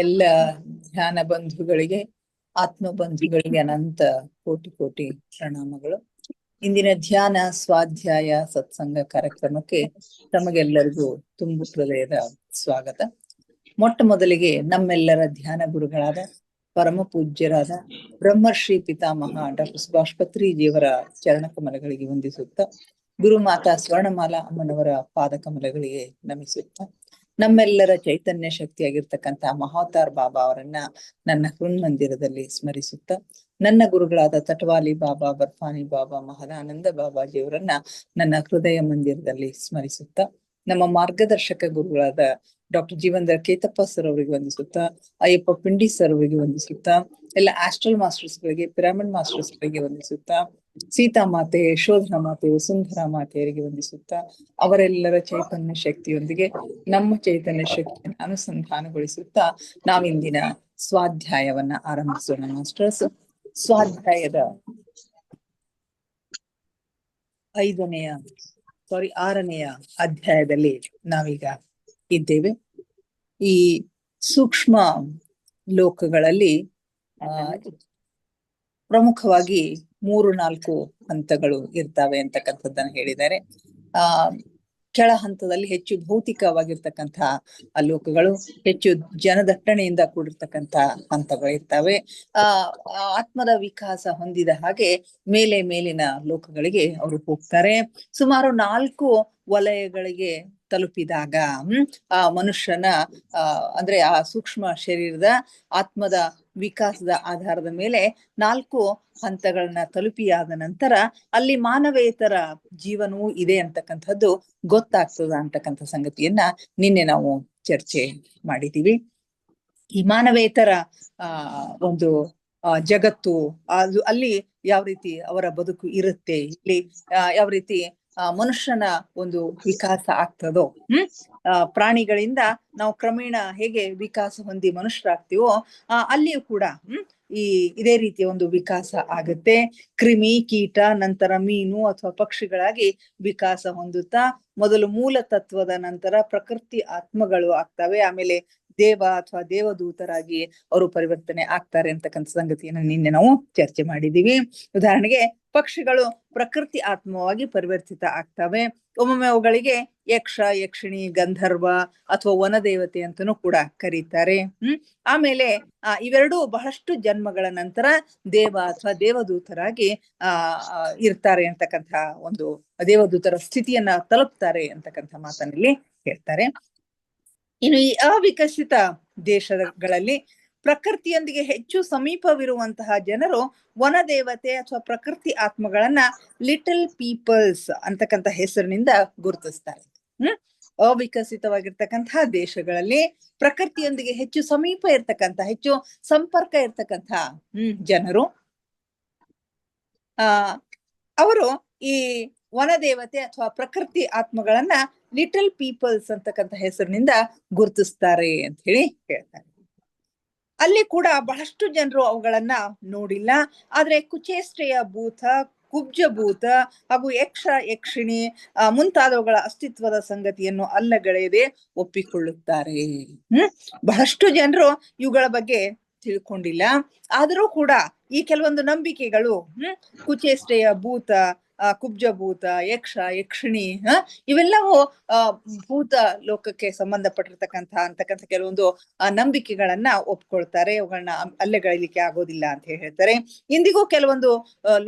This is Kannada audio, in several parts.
ಎಲ್ಲ ಧ್ಯಾನ ಬಂಧುಗಳಿಗೆ, ಆತ್ಮ ಬಂಧುಗಳಿಗೆ ಅನಂತ ಕೋಟಿ ಕೋಟಿ ಪ್ರಣಾಮಗಳು. ಇಂದಿನ ಧ್ಯಾನ ಸ್ವಾಧ್ಯಾಯ ಸತ್ಸಂಗ ಕಾರ್ಯಕ್ರಮಕ್ಕೆ ತಮಗೆಲ್ಲರಿಗೂ ತುಂಬು ಹೃದಯದ ಸ್ವಾಗತ. ಮೊಟ್ಟ ಮೊದಲಿಗೆ ನಮ್ಮೆಲ್ಲರ ಧ್ಯಾನ ಗುರುಗಳಾದ ಪರಮ ಪೂಜ್ಯರಾದ ಬ್ರಹ್ಮರ್ಷಿ ಪಿತಾಮಹ ಡಾಕ್ಟರ್ ಸುಭಾಷ್ ಪತ್ರಿಜಿಯವರ ಚರಣ ಕಮಲಗಳಿಗೆ ವಂದಿಸುತ್ತ, ಗುರುಮಾತಾ ಸ್ವರ್ಣಮಾಲಾ ಅಮ್ಮನವರ ಪಾದ ಕಮಲಗಳಿಗೆ ನಮಿಸುತ್ತ, ನಮ್ಮೆಲ್ಲರ ಚೈತನ್ಯ ಶಕ್ತಿಯಾಗಿರ್ತಕ್ಕಂಥ ಮಹಾವತಾರ್ ಬಾಬಾ ಅವರನ್ನ ನನ್ನ ಹೃನ್ಮಂದಿರದಲ್ಲಿ ಸ್ಮರಿಸುತ್ತ, ನನ್ನ ಗುರುಗಳಾದ ತಟವಾಲಿ ಬಾಬಾ, ಬರ್ಫಾನಿ ಬಾಬಾ, ಮಹದಾನಂದ ಬಾಬಾಜಿಯವರನ್ನ ನನ್ನ ಹೃದಯ ಮಂದಿರದಲ್ಲಿ ಸ್ಮರಿಸುತ್ತ, ನಮ್ಮ ಮಾರ್ಗದರ್ಶಕ ಗುರುಗಳಾದ ಡಾಕ್ಟರ್ ಜೀವಂದ್ರ ಕೇತಪ್ಪ ಸರ್ ಅವರಿಗೆ ವಂದಿಸುತ್ತಾ, ಅಯ್ಯಪ್ಪ ಪಿಂಡಿ ಸರ್ ಅವರಿಗೆ ವಂದಿಸುತ್ತಾ, ಎಲ್ಲ ಆಸ್ಟ್ರಲ್ ಮಾಸ್ಟರ್ಸ್ ಗಳಿಗೆ, ಪಿರಾಮಿಡ್ ಮಾಸ್ಟರ್ಸ್ ಗಳಿಗೆ ವಂದಿಸುತ್ತಾ, ಸೀತಾ ಮಾತೆ, ಯಶೋಧರಾ ಮಾತೆ, ವಸುಂಧರಾ ಮಾತೆಯರಿಗೆ ವಂದಿಸುತ್ತಾ, ಅವರೆಲ್ಲರ ಚೈತನ್ಯ ಶಕ್ತಿಯೊಂದಿಗೆ ನಮ್ಮ ಚೈತನ್ಯ ಶಕ್ತಿಯನ್ನು ಅನುಸಂಧಾನಗೊಳಿಸುತ್ತಾ ನಾವಿಂದಿನ ಸ್ವಾಧ್ಯಾಯವನ್ನ ಆರಂಭಿಸೋಣ. ಮಾಸ್ಟರ್ಸ್, ಸ್ವಾಧ್ಯಾಯದ 6ನೆಯ ಅಧ್ಯಾಯದಲ್ಲಿ ನಾವೀಗ ಇದ್ದೇವೆ. ಈ ಸೂಕ್ಷ್ಮ ಲೋಕಗಳಲ್ಲಿ ಪ್ರಮುಖವಾಗಿ 3-4 ಹಂತಗಳು ಇರ್ತವೆ ಅಂತಕ್ಕಂಥದ್ದನ್ನ ಹೇಳಿದ್ದಾರೆ. ಕೆಳ ಹಂತದಲ್ಲಿ ಹೆಚ್ಚು ಭೌತಿಕವಾಗಿರ್ತಕ್ಕಂಥ ಲೋಕಗಳು, ಹೆಚ್ಚು ಜನದಟ್ಟಣೆಯಿಂದ ಕೂಡಿರ್ತಕ್ಕಂಥ ಹಂತಗಳು ಇರ್ತವೆ. ಆತ್ಮದ ವಿಕಾಸ ಹೊಂದಿದ ಹಾಗೆ ಮೇಲಿನ ಲೋಕಗಳಿಗೆ ಅವರು ಹೋಗ್ತಾರೆ. ಸುಮಾರು 4 ವಲಯಗಳಿಗೆ ತಲುಪಿದಾಗ ಆ ಮನುಷ್ಯನ ಅಂದ್ರೆ ಆ ಸೂಕ್ಷ್ಮ ಶರೀರದ ಆತ್ಮದ ವಿಕಾಸದ ಆಧಾರದ ಮೇಲೆ 4 ಹಂತಗಳನ್ನ ತಲುಪಿಯಾದ ನಂತರ ಅಲ್ಲಿ ಮಾನವೇತರ ಜೀವನವೂ ಇದೆ ಅಂತಕ್ಕಂಥದ್ದು ಗೊತ್ತಾಗ್ತದ ಅಂತಕ್ಕಂಥ ಸಂಗತಿಯನ್ನ ನಿನ್ನೆ ನಾವು ಚರ್ಚೆ ಮಾಡಿದೀವಿ. ಈ ಮಾನವೇತರ ಒಂದು ಜಗತ್ತು, ಅದು ಅಲ್ಲಿ ಯಾವ ರೀತಿ ಅವರ ಬದುಕು ಇರುತ್ತೆ, ಇಲ್ಲಿ ಯಾವ ರೀತಿ ಮನುಷ್ಯನ ಒಂದು ವಿಕಾಸ ಆಗ್ತದೋ, ಪ್ರಾಣಿಗಳಿಂದ ನಾವು ಕ್ರಮೇಣ ಹೇಗೆ ವಿಕಾಸ ಹೊಂದಿ ಮನುಷ್ಯರಾಗ್ತೀವೋ ಅಲ್ಲಿಯೂ ಕೂಡ ಇದೇ ರೀತಿಯ ಒಂದು ವಿಕಾಸ ಆಗುತ್ತೆ. ಕ್ರಿಮಿ, ಕೀಟ, ನಂತರ ಮೀನು ಅಥವಾ ಪಕ್ಷಿಗಳಾಗಿ ವಿಕಾಸ ಹೊಂದುತ್ತಾ ಮೊದಲು ಮೂಲ ತತ್ವದ ನಂತರ ಪ್ರಕೃತಿ ಆತ್ಮಗಳು ಆಗ್ತವೆ. ಆಮೇಲೆ ದೇವ ಅಥವಾ ದೇವದೂತರಾಗಿ ಅವರು ಪರಿವರ್ತನೆ ಆಗ್ತಾರೆ ಅಂತಕ್ಕಂಥ ಸಂಗತಿಯನ್ನು ನಿನ್ನೆ ನಾವು ಚರ್ಚೆ ಮಾಡಿದೀವಿ. ಉದಾಹರಣೆಗೆ ಪಕ್ಷಿಗಳು ಪ್ರಕೃತಿ ಆತ್ಮವಾಗಿ ಪರಿವರ್ತಿತ ಆಗ್ತವೆ. ಒಮ್ಮೊಮ್ಮೆ ಅವುಗಳಿಗೆ ಯಕ್ಷ, ಯಕ್ಷಿಣಿ, ಗಂಧರ್ವ ಅಥವಾ ವನದೇವತೆ ಅಂತನೂ ಕೂಡ ಕರೀತಾರೆ. ಆಮೇಲೆ ಇವೆರಡೂ ಬಹಳಷ್ಟು ಜನ್ಮಗಳ ನಂತರ ದೇವ ಅಥವಾ ದೇವದೂತರಾಗಿ ಇರ್ತಾರೆ ಅಂತಕ್ಕಂಥ ಒಂದು ದೇವದೂತರ ಸ್ಥಿತಿಯನ್ನ ತಲುಪ್ತಾರೆ ಅಂತಕ್ಕಂಥ ಮಾತನಲ್ಲಿ ಹೇಳ್ತಾರೆ. ಇನ್ನು ಈ ಅವಿಕಸಿತ ದೇಶಗಳಲ್ಲಿ ಪ್ರಕೃತಿಯೊಂದಿಗೆ ಹೆಚ್ಚು ಸಮೀಪವಿರುವಂತಹ ಜನರು ವನದೇವತೆ ಅಥವಾ ಪ್ರಕೃತಿ ಆತ್ಮಗಳನ್ನ ಲಿಟಲ್ ಪೀಪಲ್ಸ್ ಅಂತಕ್ಕಂಥ ಹೆಸರಿನಿಂದ ಗುರುತಿಸ್ತಾರೆ. ಅವಿಕಸಿತವಾಗಿರ್ತಕ್ಕಂತಹ ದೇಶಗಳಲ್ಲಿ ಪ್ರಕೃತಿಯೊಂದಿಗೆ ಹೆಚ್ಚು ಸಮೀಪ ಇರ್ತಕ್ಕಂಥ, ಹೆಚ್ಚು ಸಂಪರ್ಕ ಇರ್ತಕ್ಕಂಥ ಜನರು ಅವರು ಈ ವನದೇವತೆ ಅಥವಾ ಪ್ರಕೃತಿ ಆತ್ಮಗಳನ್ನ ಲಿಟಲ್ ಪೀಪಲ್ಸ್ ಅಂತಕ್ಕಂಥ ಹೆಸರಿನಿಂದ ಗುರುತಿಸ್ತಾರೆ ಅಂತ ಹೇಳಿ ಹೇಳ್ತಾರೆ. ಅಲ್ಲಿ ಕೂಡ ಬಹಳಷ್ಟು ಜನರು ಅವುಗಳನ್ನ ನೋಡಿಲ್ಲ. ಆದ್ರೆ ಕುಚೇಷ್ಟೆಯ ಭೂತ, ಕುಬ್ಜ ಭೂತ ಹಾಗೂ ಯಕ್ಷ, ಯಕ್ಷಿಣಿ ಮುಂತಾದವುಗಳ ಅಸ್ತಿತ್ವದ ಸಂಗತಿಯನ್ನು ಅಲ್ಲಗಳೆಯದೆ ಒಪ್ಪಿಕೊಳ್ಳುತ್ತಾರೆ. ಬಹಳಷ್ಟು ಜನರು ಇವುಗಳ ಬಗ್ಗೆ ತಿಳ್ಕೊಂಡಿಲ್ಲ. ಆದರೂ ಕೂಡ ಈ ಕೆಲವೊಂದು ನಂಬಿಕೆಗಳು, ಕುಚೇಷ್ಟೆಯ ಭೂತ, ಕುಬ್ಜ ಭೂತ, ಯಕ್ಷ, ಯಕ್ಷಿಣಿ ಇವೆಲ್ಲವೂ ಭೂತ ಲೋಕಕ್ಕೆ ಅಂತಕ್ಕಂಥ ಕೆಲವೊಂದು ನಂಬಿಕೆಗಳನ್ನ ಒಪ್ಕೊಳ್ತಾರೆ. ಅವುಗಳನ್ನ ಅಲ್ಲೆಗಳಿಲಿಕ್ಕೆ ಆಗೋದಿಲ್ಲ ಅಂತ ಹೇಳ್ತಾರೆ. ಇಂದಿಗೂ ಕೆಲವೊಂದು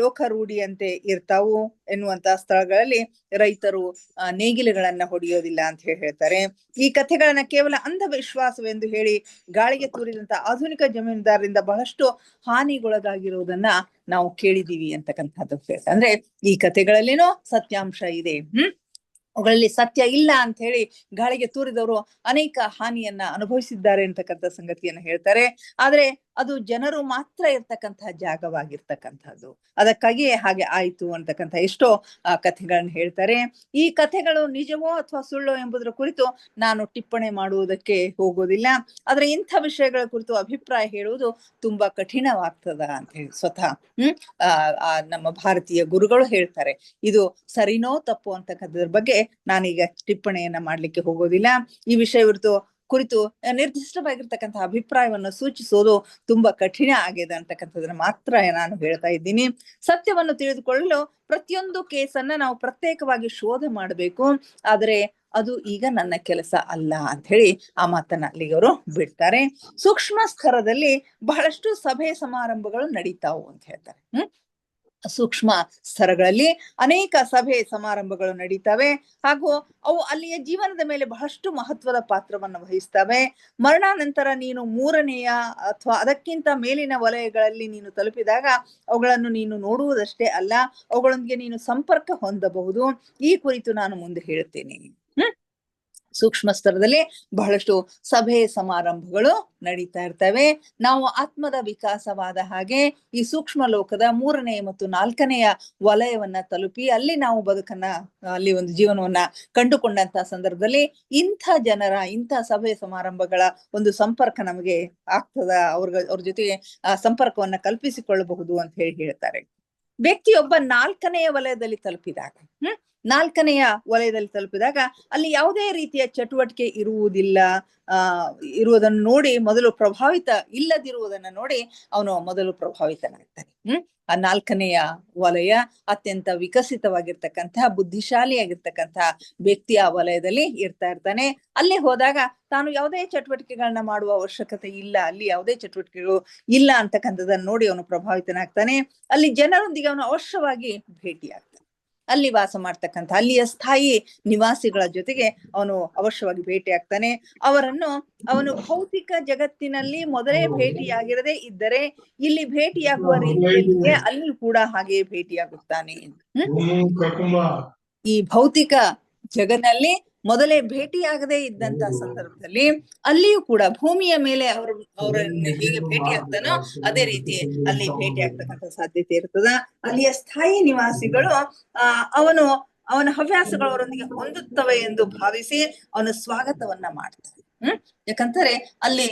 ಲೋಕ ರೂಢಿಯಂತೆ ಇರ್ತಾವು ಎನ್ನುವಂತ ಸ್ಥಳಗಳಲ್ಲಿ ರೈತರು ನೇಗಿಲುಗಳನ್ನ ಹೊಡೆಯೋದಿಲ್ಲ ಅಂತ ಹೇಳ್ತಾರೆ. ಈ ಕಥೆಗಳನ್ನ ಕೇವಲ ಅಂಧವಿಶ್ವಾಸವೆಂದು ಹೇಳಿ ಗಾಳಿಗೆ ತೂರಿದಂತ ಆಧುನಿಕ ಜಮೀನ್ದಾರರಿಂದ ಬಹಳಷ್ಟು ಹಾನಿಗೊಳಗಾಗಿರುವುದನ್ನ ನಾವು ಕೇಳಿದೀವಿ ಅಂತಕ್ಕಂಥದ್ದು ಹೇಳ್ತಾರೆ. ಅಂದ್ರೆ ಈ ಕಥೆಗಳಲ್ಲೇನೋ ಸತ್ಯಾಂಶ ಇದೆ, ಅವುಗಳಲ್ಲಿ ಸತ್ಯ ಇಲ್ಲ ಅಂತ ಹೇಳಿ ಗಾಳಿಗೆ ತೂರಿದವರು ಅನೇಕ ಹಾನಿಯನ್ನ ಅನುಭವಿಸಿದ್ದಾರೆ ಅಂತಕ್ಕಂಥ ಸಂಗತಿಯನ್ನ ಹೇಳ್ತಾರೆ. ಆದ್ರೆ ಅದು ಜನರು ಮಾತ್ರ ಇರ್ತಕ್ಕಂತಹ ಜಾಗವಾಗಿರ್ತಕ್ಕಂಥದ್ದು, ಅದಕ್ಕಾಗಿಯೇ ಹಾಗೆ ಆಯ್ತು ಅಂತಕ್ಕಂಥ ಎಷ್ಟೋ ಕಥೆಗಳನ್ನ ಹೇಳ್ತಾರೆ. ಈ ಕಥೆಗಳು ನಿಜವೋ ಅಥವಾ ಸುಳ್ಳೋ ಎಂಬುದರ ಕುರಿತು ನಾನು ಟಿಪ್ಪಣಿ ಮಾಡುವುದಕ್ಕೆ ಹೋಗೋದಿಲ್ಲ. ಆದ್ರೆ ಇಂಥ ವಿಷಯಗಳ ಕುರಿತು ಅಭಿಪ್ರಾಯ ಹೇಳುವುದು ತುಂಬಾ ಕಠಿಣವಾಗ್ತದ ಅಂತ ಹೇಳಿ ಸ್ವತಃ ನಮ್ಮ ಭಾರತೀಯ ಗುರುಗಳು ಹೇಳ್ತಾರೆ. ಇದು ಸರಿನೋ ತಪ್ಪು ಅಂತಕ್ಕಂಥದ್ರ ಬಗ್ಗೆ ನಾನೀಗ ಟಿಪ್ಪಣಿಯನ್ನ ಮಾಡ್ಲಿಕ್ಕೆ ಹೋಗೋದಿಲ್ಲ. ಈ ವಿಷಯ ಕುರಿತು ಕುರಿತು ನಿರ್ದಿಷ್ಟವಾಗಿರ್ತಕ್ಕಂತಹ ಅಭಿಪ್ರಾಯವನ್ನು ಸೂಚಿಸೋದು ತುಂಬಾ ಕಠಿಣ ಆಗಿದೆ ಅಂತಕ್ಕಂಥದನ್ನ ಮಾತ್ರ ನಾನು ಹೇಳ್ತಾ ಇದ್ದೀನಿ. ಸತ್ಯವನ್ನು ತಿಳಿದುಕೊಳ್ಳಲು ಪ್ರತಿಯೊಂದು ಕೇಸನ್ನ ನಾವು ಪ್ರತ್ಯೇಕವಾಗಿ ಶೋಧ ಮಾಡಬೇಕು, ಆದರೆ ಅದು ಈಗ ನನ್ನ ಕೆಲಸ ಅಲ್ಲ ಅಂತ ಹೇಳಿ ಆ ಮಾತನ್ನ ಅಲ್ಲಿಗೆ ಅವರು ಬಿಡ್ತಾರೆ. ಸೂಕ್ಷ್ಮ ಸ್ತರದಲ್ಲಿ ಬಹಳಷ್ಟು ಸಭೆ ಸಮಾರಂಭಗಳು ನಡೀತಾವು ಅಂತ ಹೇಳ್ತಾರೆ. ಸೂಕ್ಷ್ಮ ಸ್ತರಗಳಲ್ಲಿ ಅನೇಕ ಸಭೆ ಸಮಾರಂಭಗಳು ನಡೀತವೆ ಹಾಗೂ ಅವು ಅಲ್ಲಿಯ ಜೀವನದ ಮೇಲೆ ಬಹಳಷ್ಟು ಮಹತ್ವದ ಪಾತ್ರವನ್ನು ವಹಿಸ್ತವೆ. ಮರಣಾನಂತರ ನೀನು 3ನೇಯ ಅಥವಾ ಅದಕ್ಕಿಂತ ಮೇಲಿನ ವಲಯಗಳಲ್ಲಿ ನೀನು ತಲುಪಿದಾಗ ಅವುಗಳನ್ನು ನೀನು ನೋಡುವುದಷ್ಟೇ ಅಲ್ಲ, ಅವುಗಳೊಂದಿಗೆ ನೀನು ಸಂಪರ್ಕ ಹೊಂದಬಹುದು. ಈ ಕುರಿತು ನಾನು ಮುಂದೆ ಹೇಳ್ತೇನೆ. ಸೂಕ್ಷ್ಮ ಸ್ತರದಲ್ಲಿ ಬಹಳಷ್ಟು ಸಭೆ ಸಮಾರಂಭಗಳು ನಡೀತಾ ಇರ್ತವೆ. ನಾವು ಆತ್ಮದ ವಿಕಾಸವಾದ ಹಾಗೆ ಈ ಸೂಕ್ಷ್ಮ ಲೋಕದ 3ನೇ ಮತ್ತು 4ನೆಯ ವಲಯವನ್ನ ತಲುಪಿ ಅಲ್ಲಿ ನಾವು ಬದುಕನ್ನ, ಅಲ್ಲಿ ಒಂದು ಜೀವನವನ್ನ ಕಂಡುಕೊಂಡಂತ ಸಂದರ್ಭದಲ್ಲಿ ಇಂಥ ಸಭೆ ಸಮಾರಂಭಗಳ ಒಂದು ಸಂಪರ್ಕ ನಮಗೆ ಆಗ್ತದ, ಅವ್ರ ಜೊತೆಗೆ ಸಂಪರ್ಕವನ್ನ ಕಲ್ಪಿಸಿಕೊಳ್ಳಬಹುದು ಅಂತ ಹೇಳ್ತಾರೆ. ವ್ಯಕ್ತಿಯೊಬ್ಬ 4ನೆಯ ವಲಯದಲ್ಲಿ ತಲುಪಿದಾಗ 4ನೆಯ ವಲಯದಲ್ಲಿ ತಲುಪಿದಾಗ ಅಲ್ಲಿ ಯಾವುದೇ ರೀತಿಯ ಚಟುವಟಿಕೆ ಇರುವುದನ್ನು ನೋಡಿ ಮೊದಲು ಇಲ್ಲದಿರುವುದನ್ನ ನೋಡಿ ಅವನು ಮೊದಲು ಪ್ರಭಾವಿತನಾಗ್ತಾನೆ. ಆ 4ನೆಯ ವಲಯ ಅತ್ಯಂತ ವಿಕಸಿತವಾಗಿರ್ತಕ್ಕಂತಹ ಬುದ್ಧಿಶಾಲಿಯಾಗಿರ್ತಕ್ಕಂತಹ ವ್ಯಕ್ತಿ ಆ ವಲಯದಲ್ಲಿ ಇರ್ತಾನೆ. ಅಲ್ಲಿ ಹೋದಾಗ ತಾನು ಯಾವುದೇ ಚಟುವಟಿಕೆಗಳನ್ನ ಮಾಡುವ ಅವಶ್ಯಕತೆ ಇಲ್ಲ, ಅಲ್ಲಿ ಯಾವುದೇ ಚಟುವಟಿಕೆಗಳು ಇಲ್ಲ ಅಂತಕ್ಕಂಥದನ್ನ ನೋಡಿ ಅವನು ಪ್ರಭಾವಿತನಾಗ್ತಾನೆ. ಅಲ್ಲಿ ಜನರೊಂದಿಗೆ ಅವನು ಅವಶ್ಯವಾಗಿ ಭೇಟಿಯಾಗ್ತಾನೆ. ಅಲ್ಲಿ ವಾಸ ಮಾಡ್ತಕ್ಕಂಥ ಅಲ್ಲಿಯ ಸ್ಥಾಯಿ ನಿವಾಸಿಗಳ ಜೊತೆಗೆ ಅವನು ಅವಶ್ಯವಾಗಿ ಭೇಟಿಯಾಗ್ತಾನೆ. ಅವನು ಭೌತಿಕ ಜಗತ್ತಿನಲ್ಲಿ ಮೊದಲೇ ಭೇಟಿಯಾಗಿರದೇ ಇದ್ದರೆ ಇಲ್ಲಿ ಭೇಟಿಯಾಗುವ ರೀತಿಯಲ್ಲಿಯೇ ಅಲ್ಲಿ ಕೂಡ ಹಾಗೆ ಭೇಟಿಯಾಗುತ್ತಾನೆ. ಈ ಭೌತಿಕ ಜಗತ್ತಿನಲ್ಲಿ ಮೊದಲೇ ಭೇಟಿಯಾಗದೇ ಇದ್ದಂತ ಸಂದರ್ಭದಲ್ಲಿ ಅಲ್ಲಿಯೂ ಕೂಡ ಭೂಮಿಯ ಮೇಲೆ ಅವರನ್ನು ಹೇಗೆ ಭೇಟಿ ಆಗ್ತಾನೋ ಅದೇ ರೀತಿ ಅಲ್ಲಿ ಭೇಟಿ ಆಗ್ತಕ್ಕಂಥ ಸಾಧ್ಯತೆ ಇರ್ತದ. ಅಲ್ಲಿಯ ಸ್ಥಾಯಿ ನಿವಾಸಿಗಳು ಅವನ ಹವ್ಯಾಸಗಳು ಅವರೊಂದಿಗೆ ಹೊಂದುತ್ತವೆ ಎಂದು ಭಾವಿಸಿ ಅವನ ಸ್ವಾಗತವನ್ನ ಮಾಡ್ತಾರೆ. ಯಾಕಂತಾರೆ ಅಲ್ಲಿ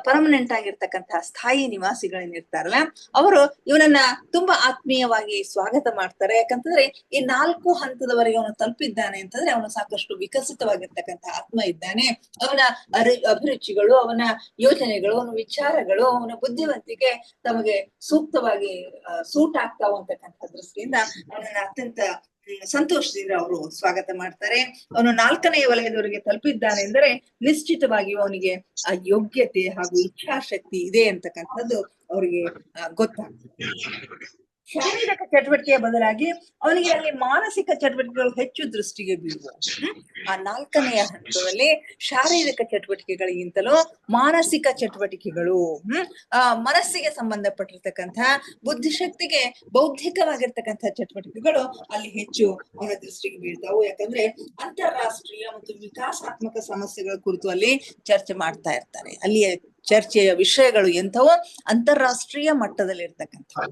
ಪರ್ಮನೆಂಟ್ ಆಗಿರ್ತಕ್ಕಂತಹ ಸ್ಥಾಯಿ ನಿವಾಸಿಗಳೇನಿರ್ತಾರಲ್ಲ ಅವರು ಇವನನ್ನ ತುಂಬಾ ಆತ್ಮೀಯವಾಗಿ ಸ್ವಾಗತ ಮಾಡ್ತಾರೆ. ಯಾಕಂತಂದ್ರೆ ಈ 4 ಹಂತದವರೆಗೆ ಅವನು ತಲುಪಿದ್ದಾನೆ ಅಂತಂದ್ರೆ ಅವನು ಸಾಕಷ್ಟು ವಿಕಸಿತವಾಗಿರ್ತಕ್ಕಂತಹ ಆತ್ಮ ಇದ್ದಾನೆ. ಅವನ ಅಭಿರುಚಿಗಳು, ಅವನ ಯೋಜನೆಗಳು, ಅವನ ವಿಚಾರಗಳು, ಅವನ ಬುದ್ಧಿವಂತಿಕೆ ತಮಗೆ ಸೂಕ್ತವಾಗಿ ಸೂಟ್ ಆಗ್ತಾವ ಅಂತಕ್ಕಂಥ ದೃಷ್ಟಿಯಿಂದ ಅವನನ್ನ ಅತ್ಯಂತ ಸಂತೋಷದಿಂದ ಅವರು ಸ್ವಾಗತ ಮಾಡ್ತಾರೆ. ಅವನು 4ನೇ ವಲಯದವರೆಗೆ ತಲುಪಿದ್ದಾನೆ ಅಂದರೆ ನಿಶ್ಚಿತವಾಗಿಯೂ ಅವನಿಗೆ ಆ ಯೋಗ್ಯತೆ ಹಾಗೂ ಇಚ್ಛಾಶಕ್ತಿ ಇದೆ ಅಂತಕ್ಕಂಥದ್ದು ಅವರಿಗೆ ಗೊತ್ತಾಗ್ತದೆ. ಶಾರೀರಿಕ ಚಟುವಟಿಕೆಯ ಬದಲಾಗಿ ಅವನಿಗೆ ಅಲ್ಲಿ ಮಾನಸಿಕ ಚಟುವಟಿಕೆಗಳು ಹೆಚ್ಚು ದೃಷ್ಟಿಗೆ ಬೀಳುವ. ಆ 4ನೆಯ ಹಂತದಲ್ಲಿ ಶಾರೀರಿಕ ಚಟುವಟಿಕೆಗಳಿಗಿಂತಲೂ ಮಾನಸಿಕ ಚಟುವಟಿಕೆಗಳು, ಮನಸ್ಸಿಗೆ ಸಂಬಂಧಪಟ್ಟಿರ್ತಕ್ಕಂತಹ ಬುದ್ಧಿಶಕ್ತಿಗೆ ಬೌದ್ಧಿಕವಾಗಿರ್ತಕ್ಕಂತಹ ಚಟುವಟಿಕೆಗಳು ಅಲ್ಲಿ ಹೆಚ್ಚು ಅವರ ದೃಷ್ಟಿಗೆ ಬೀಳ್ತಾವು. ಯಾಕಂದ್ರೆ ಅಂತಾರಾಷ್ಟ್ರೀಯ ಮತ್ತು ವಿಕಾಸಾತ್ಮಕ ಸಮಸ್ಯೆಗಳ ಕುರಿತು ಅಲ್ಲಿ ಚರ್ಚೆ ಮಾಡ್ತಾ ಇರ್ತಾರೆ. ಅಲ್ಲಿಯ ಚರ್ಚೆಯ ವಿಷಯಗಳು ಎಂಥವೋ ಅಂತಾರಾಷ್ಟ್ರೀಯ ಮಟ್ಟದಲ್ಲಿ ಇರ್ತಕ್ಕಂಥವು.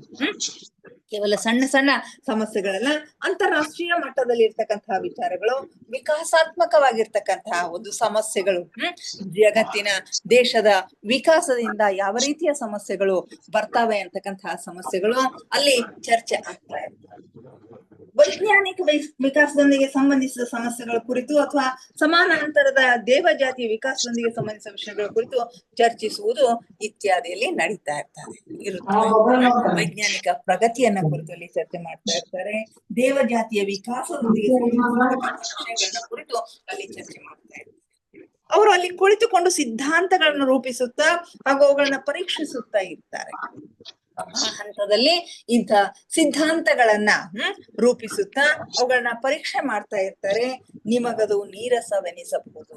ಕೇವಲ ಸಣ್ಣ ಸಣ್ಣ ಸಮಸ್ಯೆಗಳೆಲ್ಲ, ಅಂತಾರಾಷ್ಟ್ರೀಯ ಮಟ್ಟದಲ್ಲಿ ಇರ್ತಕ್ಕಂತಹ ವಿಚಾರಗಳು, ವಿಕಾಸಾತ್ಮಕವಾಗಿರ್ತಕ್ಕಂತಹ ಒಂದು ಸಮಸ್ಯೆಗಳು, ಜಗತ್ತಿನ ದೇಶದ ವಿಕಾಸದಿಂದ ಯಾವ ರೀತಿಯ ಸಮಸ್ಯೆಗಳು ಬರ್ತಾವೆ ಅಂತಕ್ಕಂತಹ ಸಮಸ್ಯೆಗಳು ಅಲ್ಲಿ ಚರ್ಚೆ ಆಗ್ತಾ ಇರ್ತವೆ. ವೈಜ್ಞಾನಿಕ ವಿಕಾಸದೊಂದಿಗೆ ಸಂಬಂಧಿಸಿದ ಸಮಸ್ಯೆಗಳ ಕುರಿತು ಅಥವಾ ಸಮಾನಾಂತರದ ದೇವಜಾತಿಯ ವಿಕಾಸದೊಂದಿಗೆ ಸಂಬಂಧಿಸಿದ ವಿಷಯಗಳ ಕುರಿತು ಚರ್ಚಿಸುವುದು ಇತ್ಯಾದಿಯಲ್ಲಿ ನಡೀತಾ ಇರ್ತದೆ. ವೈಜ್ಞಾನಿಕ ಪ್ರಗತಿಯನ್ನ ಕುರಿತು ಅಲ್ಲಿ ಚರ್ಚೆ ಮಾಡ್ತಾ ಇರ್ತಾರೆ. ದೇವಜಾತಿಯ ವಿಕಾಸದೊಂದಿಗೆ ಸಂಬಂಧಿಸಿದ ವಿಷಯಗಳನ್ನ ಕುರಿತು ಅಲ್ಲಿ ಚರ್ಚೆ ಮಾಡ್ತಾ ಇರ್ತಾರೆ. ಅವರು ಅಲ್ಲಿ ಕುಳಿತುಕೊಂಡು ಸಿದ್ಧಾಂತಗಳನ್ನು ರೂಪಿಸುತ್ತಾ ಹಾಗೂ ಅವುಗಳನ್ನ ಪರೀಕ್ಷಿಸುತ್ತಾ ಇರ್ತಾರೆ. ಆ ಹಂತದಲ್ಲಿ ಇಂಥ ಸಿದ್ಧಾಂತಗಳನ್ನ ರೂಪಿಸುತ್ತಾ ಅವುಗಳನ್ನ ಪರೀಕ್ಷೆ ಮಾಡ್ತಾ ಇರ್ತಾರೆ. ನಿಮಗದು ನೀರಸವೆನಿಸಬಹುದು,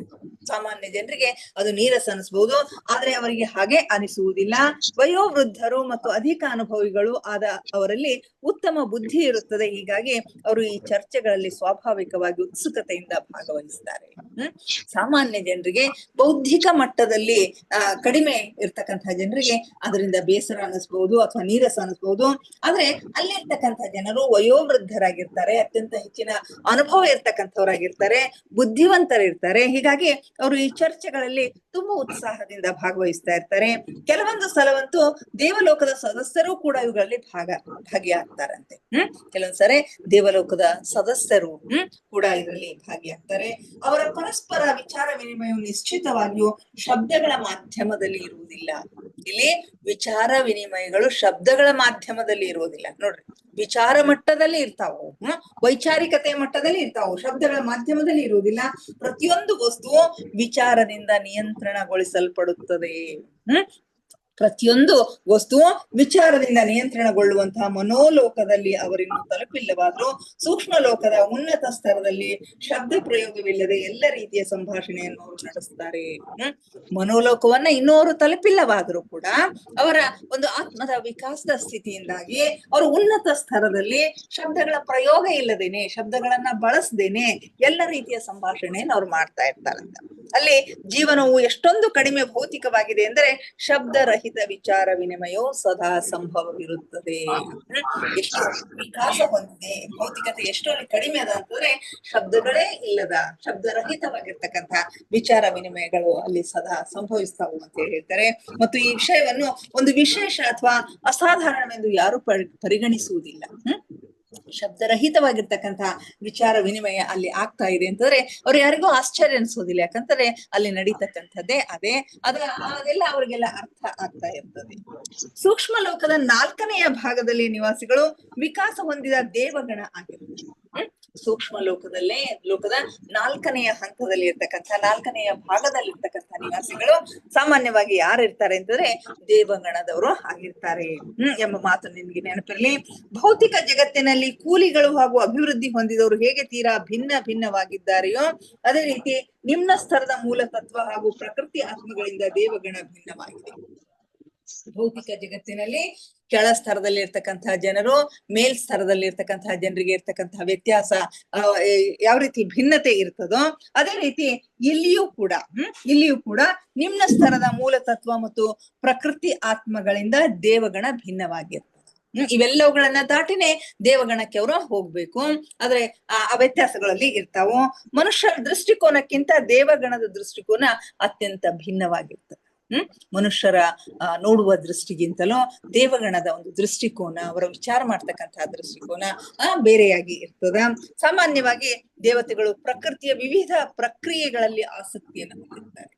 ಸಾಮಾನ್ಯ ಜನರಿಗೆ ಅದು ನೀರಸ ಅನಿಸಬಹುದು, ಆದ್ರೆ ಅವರಿಗೆ ಹಾಗೆ ಅನಿಸುವುದಿಲ್ಲ. ವಯೋವೃದ್ಧರು ಮತ್ತು ಅಧಿಕ ಅನುಭವಿಗಳು ಆದ ಅವರಲ್ಲಿ ಉತ್ತಮ ಬುದ್ಧಿ ಇರುತ್ತದೆ. ಹೀಗಾಗಿ ಅವರು ಈ ಚರ್ಚೆಗಳಲ್ಲಿ ಸ್ವಾಭಾವಿಕವಾಗಿ ಉತ್ಸುಕತೆಯಿಂದ ಭಾಗವಹಿಸ್ತಾರೆ. ಸಾಮಾನ್ಯ ಜನರಿಗೆ, ಬೌದ್ಧಿಕ ಮಟ್ಟದಲ್ಲಿ ಕಡಿಮೆ ಇರ್ತಕ್ಕಂತಹ ಜನರಿಗೆ ಅದರಿಂದ ಬೇಸರ ಅನಿಸ್ಬಹುದು ಅಥವಾ ನೀರಸ ಅನಿಸ್ಬಹುದು. ಆದ್ರೆ ಅಲ್ಲಿರ್ತಕ್ಕಂಥ ಜನರು ವಯೋವೃದ್ಧರಾಗಿರ್ತಾರೆ, ಅತ್ಯಂತ ಹೆಚ್ಚಿನ ಅನುಭವ ಇರ್ತಕ್ಕಂಥವ್ರಾಗಿರ್ತಾರೆ, ಬುದ್ಧಿವಂತರಿರ್ತಾರೆ. ಹೀಗಾಗಿ ಅವರು ಈ ಚರ್ಚೆಗಳಲ್ಲಿ ತುಂಬಾ ಉತ್ಸಾಹದಿಂದ ಭಾಗವಹಿಸ್ತಾ ಇರ್ತಾರೆ. ಕೆಲವೊಂದು ಸಲವಂತೂ ದೇವಲೋಕದ ಸದಸ್ಯರು ಕೂಡ ಇವುಗಳಲ್ಲಿ ಭಾಗಿಯಾಗ್ತಾರಂತೆ. ಕೆಲವೊಂದ್ಸರಿ ದೇವಲೋಕದ ಸದಸ್ಯರು ಕೂಡ ಇದರಲ್ಲಿ ಭಾಗಿಯಾಗ್ತಾರೆ. ಅವರ ಪರಸ್ಪರ ವಿಚಾರ ವಿನಿಮಯವು ನಿಶ್ಚಿತವಾಗಿಯೂ ಶಬ್ದಗಳ ಮಾಧ್ಯಮದಲ್ಲಿ ಇರುವುದಿಲ್ಲ. ಇಲ್ಲಿ ವಿಚಾರ ವಿನಿಮಯಗಳು ಶಬ್ದಗಳ ಮಾಧ್ಯಮದಲ್ಲಿ ಇರುವುದಿಲ್ಲ. ನೋಡ್ರಿ, ವಿಚಾರ ಮಟ್ಟದಲ್ಲಿ ಇರ್ತಾವು, ವೈಚಾರಿಕತೆ ಮಟ್ಟದಲ್ಲಿ ಇರ್ತಾವು, ಶಬ್ದಗಳ ಮಾಧ್ಯಮದಲ್ಲಿ ಇರುವುದಿಲ್ಲ. ಪ್ರತಿಯೊಂದು ವಸ್ತುವು ವಿಚಾರದಿಂದ ನಿಯಂತ್ರಣಗೊಳಿಸಲ್ಪಡುತ್ತದೆ. ಪ್ರತಿಯೊಂದು ವಸ್ತುವು ವಿಚಾರದಿಂದ ನಿಯಂತ್ರಣಗೊಳ್ಳುವಂತಹ ಮನೋಲೋಕದಲ್ಲಿ ಅವರಿನ್ನು ತಲುಪಿಲ್ಲವಾದ್ರೂ ಸೂಕ್ಷ್ಮ ಲೋಕದ ಉನ್ನತ ಸ್ತರದಲ್ಲಿ ಶಬ್ದ ಪ್ರಯೋಗವಿಲ್ಲದೆ ಎಲ್ಲ ರೀತಿಯ ಸಂಭಾಷಣೆಯನ್ನು ಅವರು ನಡೆಸ್ತಾರೆ. ಮನೋಲೋಕವನ್ನ ಇನ್ನೂ ಅವರು ತಲುಪಿಲ್ಲವಾದ್ರೂ ಕೂಡ ಅವರ ಒಂದು ಆತ್ಮದ ವಿಕಾಸದ ಸ್ಥಿತಿಯಿಂದಾಗಿ ಅವರು ಉನ್ನತ ಸ್ತರದಲ್ಲಿ ಶಬ್ದಗಳ ಪ್ರಯೋಗ ಇಲ್ಲದೇನೆ, ಶಬ್ದಗಳನ್ನ ಬಳಸದೇನೆ ಎಲ್ಲ ರೀತಿಯ ಸಂಭಾಷಣೆಯನ್ನು ಅವ್ರು ಮಾಡ್ತಾ ಇರ್ತಾರಂತ. ಅಲ್ಲಿ ಜೀವನವು ಎಷ್ಟೊಂದು ಕಡಿಮೆ ಭೌತಿಕವಾಗಿದೆ ಅಂದ್ರೆ ಶಬ್ದರಹಿತ ವಿಚಾರ ವಿನಿಮಯವು ಸದಾ ಸಂಭವವಿರುತ್ತದೆ. ಎಷ್ಟು ವಿಕಾಸ ಹೊಂದಿದೆ, ಭೌತಿಕತೆ ಎಷ್ಟು ಅಲ್ಲಿ ಕಡಿಮೆ ಅದ ಅಂತಂದ್ರೆ ಶಬ್ದಗಳೇ ಇಲ್ಲದ ಶಬ್ದರಹಿತವಾಗಿರ್ತಕ್ಕಂಥ ವಿಚಾರ ವಿನಿಮಯಗಳು ಅಲ್ಲಿ ಸದಾ ಸಂಭವಿಸ್ತಾವು ಅಂತ ಹೇಳ್ತಾರೆ. ಮತ್ತು ಈ ವಿಷಯವನ್ನು ಒಂದು ವಿಶೇಷ ಅಥವಾ ಅಸಾಧಾರಣವೆಂದು ಯಾರು ಪರಿಗಣಿಸುವುದಿಲ್ಲ. ಶಬ್ದರಹಿತವಾಗಿರ್ತಕ್ಕಂತಹ ವಿಚಾರ ವಿನಿಮಯ ಅಲ್ಲಿ ಆಗ್ತಾ ಇದೆ ಅಂತಂದ್ರೆ ಅವ್ರು ಯಾರಿಗೂ ಆಶ್ಚರ್ಯ ಅನ್ಸೋದಿಲ್ಲ. ಯಾಕಂದ್ರೆ ಅಲ್ಲಿ ನಡೀತಕ್ಕಂಥದ್ದೇ ಅದೆಲ್ಲ ಅವ್ರಿಗೆಲ್ಲ ಅರ್ಥ ಆಗ್ತಾ ಇರ್ತದೆ. ಸೂಕ್ಷ್ಮ ಲೋಕದ 4ನೆಯ ಭಾಗದಲ್ಲಿ ನಿವಾಸಿಗಳು ವಿಕಾಸ ಹೊಂದಿದ ದೇವಗಣ ಆಗಿರುತ್ತೆ. ಸೂಕ್ಷ್ಮ ಲೋಕದ 4ನೆಯ ಹಂತದಲ್ಲಿ ಇರ್ತಕ್ಕಂಥ 4ನೆಯ ಭಾಗದಲ್ಲಿ ಇರ್ತಕ್ಕಂಥ ನಿವಾಸಿಗಳು ಸಾಮಾನ್ಯವಾಗಿ ಯಾರು ಇರ್ತಾರೆ ಅಂತಂದ್ರೆ ದೇವಗಣದವರು ಆಗಿರ್ತಾರೆ ಎಂಬ ಮಾತು ನಿಮ್ಗೆ ನೆನಪಿರಲಿ. ಭೌತಿಕ ಜಗತ್ತಿನಲ್ಲಿ ಕೂಲಿಗಳು ಹಾಗೂ ಅಭಿವೃದ್ಧಿ ಹೊಂದಿದವರು ಹೇಗೆ ತೀರಾ ಭಿನ್ನವಾಗಿದ್ದಾರೆಯೋ ಅದೇ ರೀತಿ ನಿಮ್ನ ಸ್ತರದ ಮೂಲ ತತ್ವ ಹಾಗೂ ಪ್ರಕೃತಿ ಆತ್ಮಗಳಿಂದ ದೇವಗಣ ಭಿನ್ನವಾಗಿದೆ. ಭೌತಿಕ ಜಗತ್ತಿನಲ್ಲಿ ಕೆಳ ಸ್ತರದಲ್ಲಿ ಇರ್ತಕ್ಕಂತಹ ಜನರು ಮೇಲ್ ಸ್ತರದಲ್ಲಿ ಇರ್ತಕ್ಕಂತಹ ಜನರಿಗೆ ಇರ್ತಕ್ಕಂತಹ ವ್ಯತ್ಯಾಸ ಯಾವ ರೀತಿ ಭಿನ್ನತೆ ಇರ್ತದೋ ಅದೇ ರೀತಿ ಇಲ್ಲಿಯೂ ಕೂಡ ನಿಮ್ನ ಸ್ತರದ ಮೂಲ ತತ್ವ ಮತ್ತು ಪ್ರಕೃತಿ ಆತ್ಮಗಳಿಂದ ದೇವಗಣ ಭಿನ್ನವಾಗಿರ್ತದೆ. ಇವೆಲ್ಲವುಗಳನ್ನ ದಾಟಿನೇ ದೇವಗಣಕ್ಕೆ ಅವರು ಹೋಗ್ಬೇಕು. ಆದ್ರೆ ಆ ವ್ಯತ್ಯಾಸಗಳಲ್ಲಿ ಇರ್ತಾವು. ಮನುಷ್ಯರ ದೃಷ್ಟಿಕೋನಕ್ಕಿಂತ ದೇವಗಣದ ದೃಷ್ಟಿಕೋನ ಅತ್ಯಂತ ಭಿನ್ನವಾಗಿರ್ತದೆ. ಮನುಷ್ಯರ ನೋಡುವ ದೃಷ್ಟಿಗಿಂತಲೂ ದೇವಗಣದ ಒಂದು ದೃಷ್ಟಿಕೋನ, ಅವರ ವಿಚಾರ ಮಾಡ್ತಕ್ಕಂತಹ ದೃಷ್ಟಿಕೋನ ಬೇರೆಯಾಗಿ ಇರ್ತದ. ಸಾಮಾನ್ಯವಾಗಿ ದೇವತೆಗಳು ಪ್ರಕೃತಿಯ ವಿವಿಧ ಪ್ರಕ್ರಿಯೆಗಳಲ್ಲಿ ಆಸಕ್ತಿಯನ್ನು ಹೊಂದಿರ್ತಾರೆ.